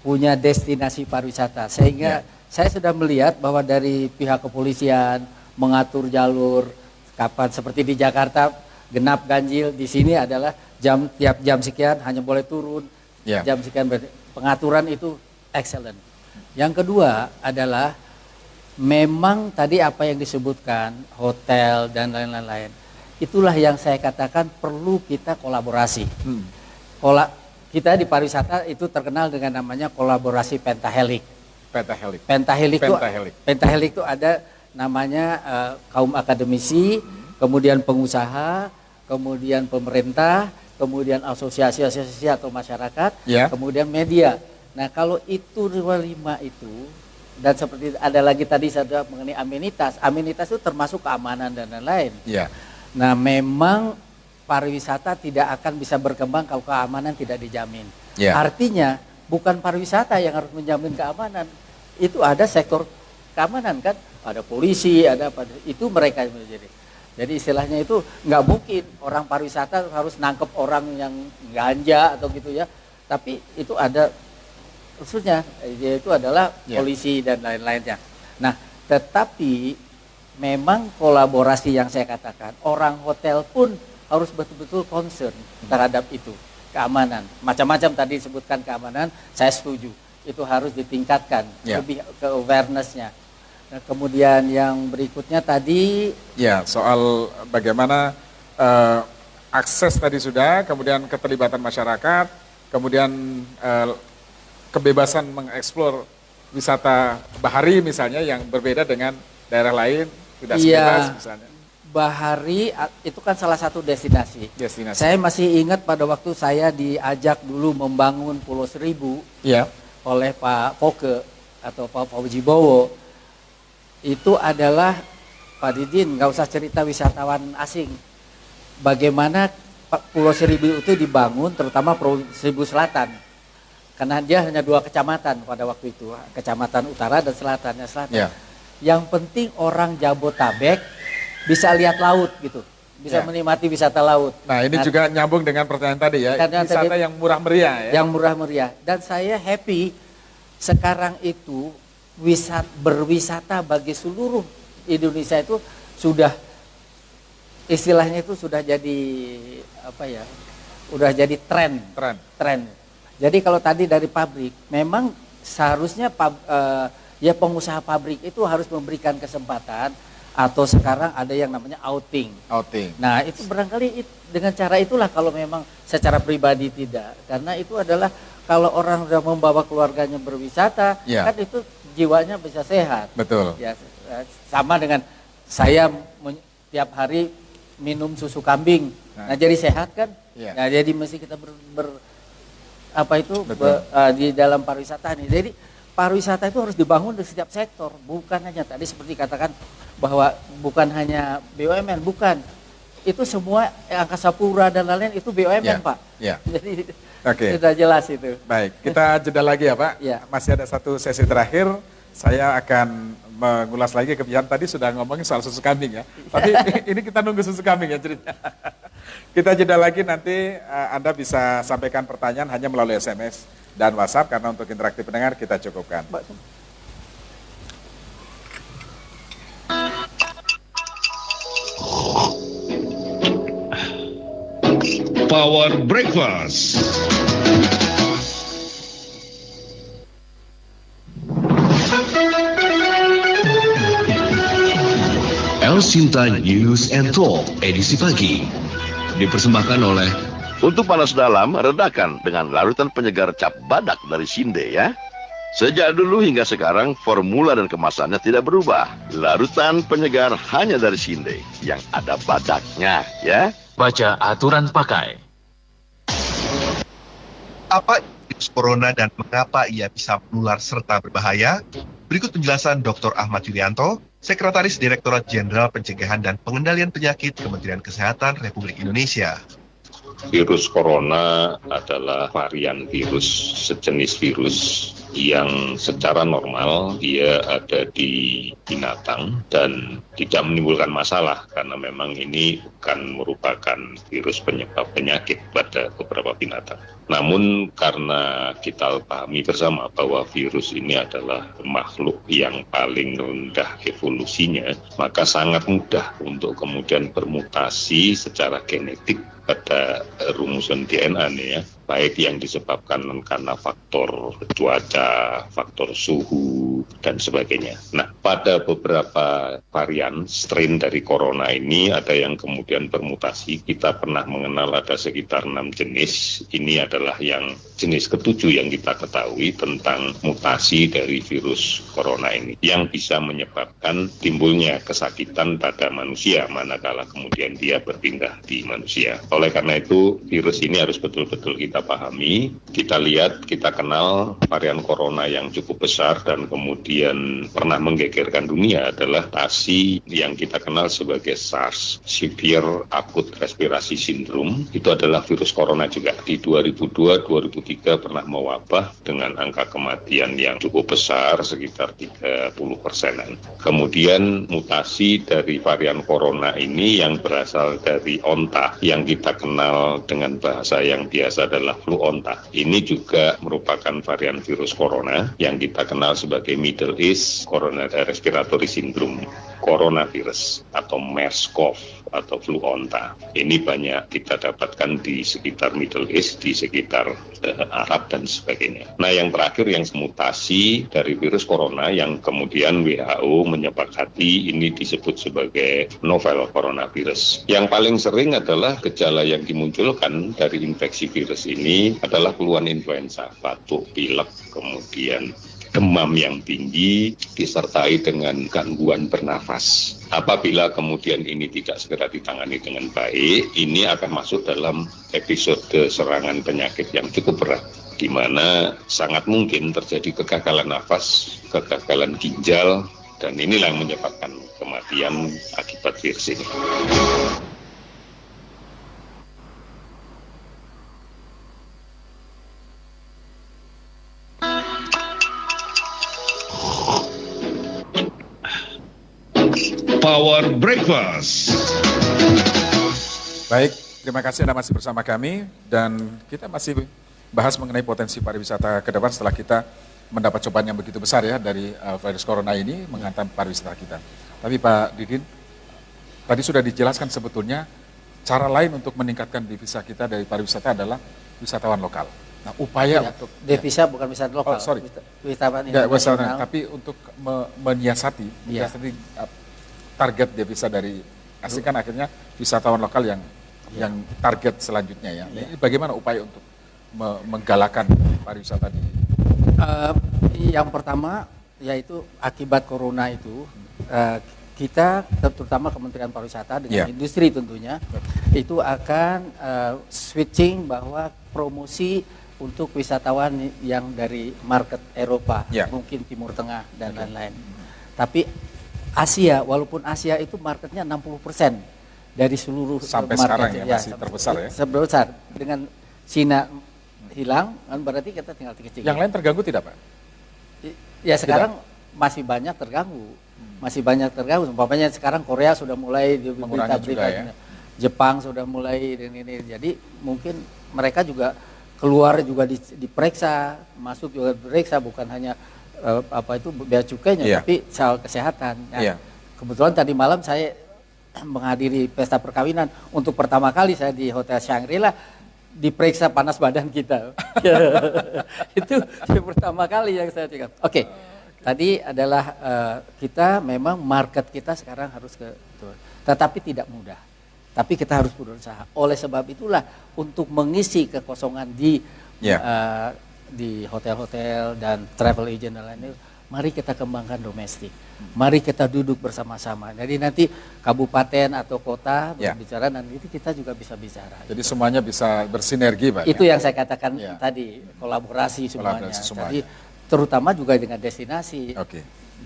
[SPEAKER 4] punya destinasi pariwisata, sehingga saya sudah melihat bahwa dari pihak kepolisian mengatur jalur kapan, seperti di Jakarta genap ganjil, di sini adalah tiap jam sekian hanya boleh turun, jam sekian pengaturan itu excellent. Yang kedua adalah memang tadi apa yang disebutkan hotel dan lain-lain, itulah yang saya katakan perlu kita kolaborasi. Kita di pariwisata itu terkenal dengan namanya kolaborasi pentahelik. Pentahelik itu ada namanya kaum akademisi, kemudian pengusaha, kemudian pemerintah, kemudian asosiasi-asosiasi atau masyarakat, kemudian media. Nah kalau itu 5 itu, dan seperti ada lagi tadi saya mengenai amenitas itu termasuk keamanan dan lain-lain. Nah memang pariwisata tidak akan bisa berkembang kalau keamanan tidak dijamin. Artinya bukan pariwisata yang harus menjamin keamanan, itu ada sektor keamanan kan, ada polisi, ada apa, itu mereka yang menjadi. Jadi istilahnya itu nggak mungkin orang pariwisata harus nangkep orang yang ganja atau gitu ya, tapi itu ada khususnya, yaitu adalah polisi dan lain-lainnya. Nah tetapi memang kolaborasi yang saya katakan, orang hotel pun harus betul-betul concern terhadap itu, keamanan. Macam-macam tadi disebutkan keamanan, saya setuju. Itu harus ditingkatkan, lebih ke awareness-nya. Nah, kemudian yang berikutnya tadi...
[SPEAKER 3] Ya, soal bagaimana akses tadi sudah, kemudian keterlibatan masyarakat, kemudian kebebasan mengeksplor wisata bahari misalnya yang berbeda dengan daerah lain, tidak sebebas misalnya.
[SPEAKER 4] Bahari itu kan salah satu destinasi. Saya masih ingat pada waktu saya diajak dulu membangun Pulau Seribu oleh Pak Poke atau Pak Fauzi Bowo. Itu adalah Pak Didin, nggak usah cerita wisatawan asing. Bagaimana Pulau Seribu itu dibangun, terutama Pulau Seribu Selatan. Karena dia hanya 2 kecamatan pada waktu itu, Kecamatan Utara dan Selatan. Yang penting orang Jabotabek bisa lihat laut gitu, bisa menikmati wisata laut.
[SPEAKER 3] Nah ini juga nyambung dengan pertanyaan tadi ya, wisata yang murah meriah ya.
[SPEAKER 4] Yang murah meriah. Dan saya happy sekarang itu berwisata bagi seluruh Indonesia itu sudah istilahnya itu sudah jadi apa ya? Udah jadi tren. Jadi kalau tadi dari pabrik, memang seharusnya ya pengusaha pabrik itu harus memberikan kesempatan atau sekarang ada yang namanya outing. Nah itu barangkali dengan cara itulah kalau memang secara pribadi tidak, karena itu adalah kalau orang sudah membawa keluarganya berwisata, kan itu jiwanya bisa sehat.
[SPEAKER 3] Betul.
[SPEAKER 4] Ya sama dengan saya tiap hari minum susu kambing, nah jadi sehat kan? Nah jadi mesti kita di dalam pariwisata ini. Jadi pariwisata itu harus dibangun di setiap sektor, bukan hanya tadi seperti katakan bahwa bukan hanya BUMN, bukan. Itu semua Angkasa Pura dan lain-lain itu BUMN, Pak. Jadi sudah jelas itu.
[SPEAKER 3] Baik, kita jeda lagi ya Pak. Masih ada satu sesi terakhir, saya akan mengulas lagi kebiasaan tadi sudah ngomongin soal susu kambing ya. Tapi ini kita nunggu susu kambing ya ceritanya. Kita jeda lagi, nanti Anda bisa sampaikan pertanyaan hanya melalui SMS dan WhatsApp, karena untuk interaktif pendengar kita cukupkan.
[SPEAKER 2] Power Breakfast.
[SPEAKER 5] El Sinta News and Talk edisi pagi dipersembahkan oleh
[SPEAKER 6] Untuk panas dalam, redakan dengan larutan penyegar cap badak dari Sinde ya. Sejak dulu hingga sekarang, formula dan kemasannya tidak berubah. Larutan penyegar hanya dari Sinde, yang ada badaknya ya.
[SPEAKER 13] Baca aturan pakai.
[SPEAKER 21] Apa virus corona dan mengapa ia bisa menular serta berbahaya? Berikut penjelasan Dr. Ahmad Yuryanto, Sekretaris Direktorat Jenderal Pencegahan dan Pengendalian Penyakit Kementerian Kesehatan Republik Indonesia.
[SPEAKER 22] Virus corona adalah varian virus sejenis virus yang secara normal dia ada di binatang dan tidak menimbulkan masalah karena memang ini bukan merupakan virus penyebab penyakit pada beberapa binatang. Namun karena kita pahami bersama bahwa virus ini adalah makhluk yang paling rendah evolusinya, maka sangat mudah untuk kemudian bermutasi secara genetik pada rumusan DNA nih ya, baik yang disebabkan karena faktor cuaca, faktor suhu, dan sebagainya. Nah, pada beberapa varian strain dari corona ini ada yang kemudian bermutasi. Kita pernah mengenal ada sekitar 6 jenis. Ini adalah yang jenis ke-7 yang kita ketahui tentang mutasi dari virus corona ini, yang bisa menyebabkan timbulnya kesakitan pada manusia manakala kemudian dia berpindah di manusia. Oleh karena itu, virus ini harus betul-betul kita pahami, kita lihat, kita kenal varian corona yang cukup besar dan kemudian pernah menggegerkan dunia adalah mutasi yang kita kenal sebagai SARS, Severe Acute Respiratory Syndrome. Itu adalah virus corona juga. Di 2002-2003 pernah mewabah dengan angka kematian yang cukup besar, sekitar 30%-an. Kemudian mutasi dari varian corona ini yang berasal dari onta, yang kita kenal dengan bahasa yang biasa adalah flu onta. Ini juga merupakan varian virus corona yang kita kenal sebagai Middle East Coronary Respiratory Syndrome, coronavirus atau MERS-CoV atau flu onta. Ini banyak kita dapatkan di sekitar Middle East, di sekitar Arab dan sebagainya. Nah, yang terakhir yang mutasi dari virus corona yang kemudian WHO menyepakati ini disebut sebagai novel coronavirus. Yang paling sering adalah gejala yang dimunculkan dari infeksi virus ini adalah keluhan influenza, batuk, pilek, kemudian demam yang tinggi disertai dengan gangguan bernafas. Apabila kemudian ini tidak segera ditangani dengan baik, ini akan masuk dalam episode serangan penyakit yang cukup berat, di mana sangat mungkin terjadi kegagalan nafas, kegagalan ginjal, dan inilah yang menyebabkan kematian akibat virus ini.
[SPEAKER 2] Power Breakfast.
[SPEAKER 3] Baik, terima kasih Anda masih bersama kami dan kita masih bahas mengenai potensi pariwisata ke depan setelah kita mendapat cobaan yang begitu besar ya dari virus corona ini menghantam pariwisata kita. Tapi Pak Didin, tadi sudah dijelaskan sebetulnya cara lain untuk meningkatkan devisa kita dari pariwisata adalah wisatawan lokal. Nah, upaya untuk
[SPEAKER 4] devisa bukan wisata lokal. Wisatawan internasional.
[SPEAKER 3] Tapi untuk menyiasati target devisa dari asing kan akhirnya wisatawan lokal yang target selanjutnya ya. Ini bagaimana upaya untuk menggalakkan pariwisata di
[SPEAKER 4] yang pertama yaitu akibat corona itu kita terutama Kementerian Pariwisata dengan industri tentunya itu akan switching bahwa promosi untuk wisatawan yang dari market Eropa, mungkin Timur Tengah dan lain-lain. Tapi Asia, walaupun Asia itu marketnya 60% dari seluruh
[SPEAKER 3] sampai
[SPEAKER 4] market,
[SPEAKER 3] sekarang ya masih terbesar ya.
[SPEAKER 4] Terbesar. Dengan Cina hilang, kan berarti kita tinggal kecil.
[SPEAKER 3] Yang lain terganggu tidak Pak?
[SPEAKER 4] Ya sekarang masih banyak terganggu. Masih banyak terganggu. Umpamanya sekarang Korea sudah mulai di berita-berita, Jepang sudah mulai dan ini. Jadi mungkin mereka juga keluar juga diperiksa, masuk juga diperiksa, bukan hanya bea cukainya, tapi soal kesehatan. Nah, kebetulan tadi malam saya menghadiri pesta perkawinan untuk pertama kali saya di Hotel Shangri-La diperiksa panas badan kita. Itu pertama kali yang saya cakap. Oke. Tadi adalah kita memang market kita sekarang harus tetapi tidak mudah. Tapi kita harus berusaha. Oleh sebab itulah untuk mengisi kekosongan di hotel-hotel dan travel agent dan lain-lain, mari kita kembangkan domestik. Mari kita duduk bersama-sama. Jadi nanti kabupaten atau kota berbicara dan itu kita juga bisa bicara.
[SPEAKER 3] Jadi semuanya bisa bersinergi Pak.
[SPEAKER 4] Itu yang saya katakan tadi, kolaborasi semuanya. Jadi terutama juga dengan destinasi.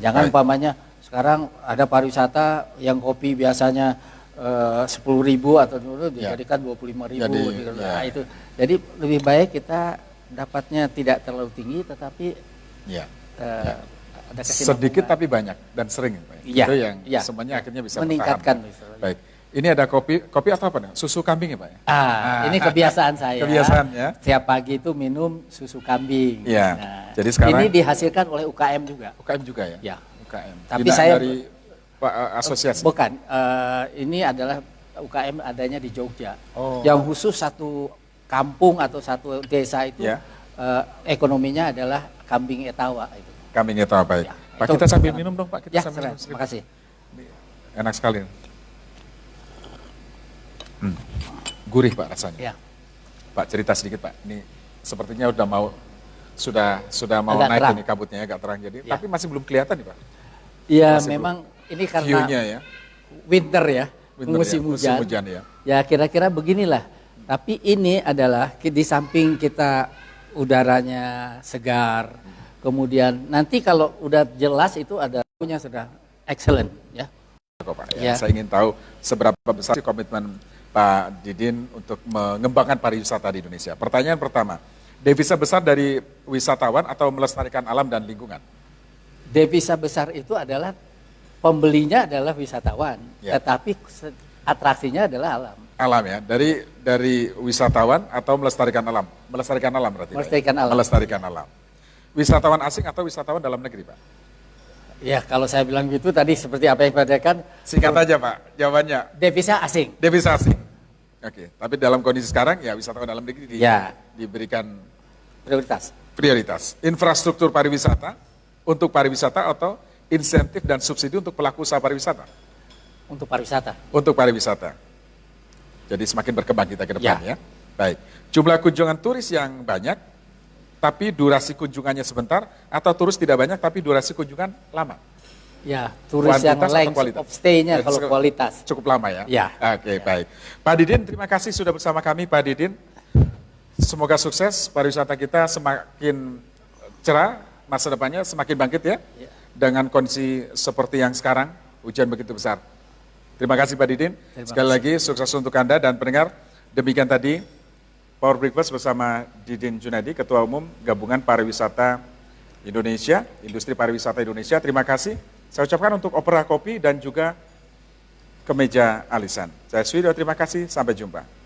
[SPEAKER 4] Jangan umpamanya sekarang ada pariwisata yang kopi biasanya 10.000 atau dijadikan 25.000 nah, itu. Jadi lebih baik kita dapatnya tidak terlalu tinggi tetapi ada
[SPEAKER 3] sedikit tapi banyak dan sering Pak. Itu yang semuanya akhirnya bisa
[SPEAKER 4] meningkatkan.
[SPEAKER 3] Baik. Ini ada kopi atau apa nih? Susu kambing ya Pak ya?
[SPEAKER 4] Ini kebiasaan saya.
[SPEAKER 3] Kebiasaan ya.
[SPEAKER 4] Setiap pagi itu minum susu kambing.
[SPEAKER 3] Iya.
[SPEAKER 4] Nah,
[SPEAKER 3] jadi sekarang
[SPEAKER 4] ini dihasilkan oleh UKM juga.
[SPEAKER 3] UKM juga ya?
[SPEAKER 4] Ya.
[SPEAKER 3] UKM.
[SPEAKER 4] Tapi
[SPEAKER 3] tidak
[SPEAKER 4] saya
[SPEAKER 3] dari asosiasi.
[SPEAKER 4] Bukan. Ini adalah UKM adanya di Jogja. Yang khusus satu kampung atau satu desa itu ekonominya adalah kambing etawa itu.
[SPEAKER 3] Kambing etawa baik. Pak kita sambil minum dong Pak. Kita sambil minum.
[SPEAKER 4] Terima kasih.
[SPEAKER 3] Enak sekali. Gurih Pak rasanya. Pak cerita sedikit Pak. Ini sepertinya sudah mau agak naik terang. Ini kabutnya agak terang jadi. Tapi masih belum kelihatan nih Pak.
[SPEAKER 4] Iya memang ini karena winter ya. Musim hujan
[SPEAKER 3] ya.
[SPEAKER 4] Ya kira-kira beginilah. Tapi ini adalah di samping kita udaranya segar. Kemudian nanti kalau udah jelas itu ada punya sudah excellent ya.
[SPEAKER 3] Pak, saya ingin tahu seberapa besar komitmen Pak Didin untuk mengembangkan pariwisata di Indonesia. Pertanyaan pertama, devisa besar dari wisatawan atau melestarikan alam dan lingkungan?
[SPEAKER 4] Devisa besar itu adalah pembelinya adalah wisatawan, tetapi atraksinya adalah alam.
[SPEAKER 3] Alam ya, dari wisatawan atau melestarikan alam? Melestarikan alam berarti.
[SPEAKER 4] Melestarikan alam.
[SPEAKER 3] Melestarikan alam. Wisatawan asing atau wisatawan dalam negeri Pak?
[SPEAKER 4] Ya kalau saya bilang gitu tadi seperti apa yang dikatakan.
[SPEAKER 3] Singkat aja Pak, jawabannya.
[SPEAKER 4] Devisa asing.
[SPEAKER 3] Devisa asing. Oke, tapi dalam kondisi sekarang ya wisatawan dalam negeri diberikan prioritas. Infrastruktur pariwisata untuk pariwisata atau insentif dan subsidi untuk pelaku usaha pariwisata?
[SPEAKER 4] Untuk pariwisata.
[SPEAKER 3] Untuk pariwisata. Jadi semakin berkembang kita ke depan ya. Baik. Jumlah kunjungan turis yang banyak, tapi durasi kunjungannya sebentar, atau turis tidak banyak tapi durasi kunjungan lama?
[SPEAKER 4] Ya, turis yang length of stay-nya kalau kualitas.
[SPEAKER 3] Cukup lama ya?
[SPEAKER 4] Ya.
[SPEAKER 3] Oke, baik. Pak Didin, terima kasih sudah bersama kami Pak Didin. Semoga sukses, pariwisata kita semakin cerah, masa depannya semakin bangkit ya. Dengan kondisi seperti yang sekarang, hujan begitu besar. Terima kasih Pak Didin. Sekali lagi sukses untuk Anda dan pendengar. Demikian tadi Power Breakfast bersama Didin Junadi, Ketua Umum Gabungan Pariwisata Indonesia, Industri Pariwisata Indonesia. Terima kasih. Saya ucapkan untuk Opera Kopi dan juga kemeja alisan. Saya Suwido, terima kasih, sampai jumpa.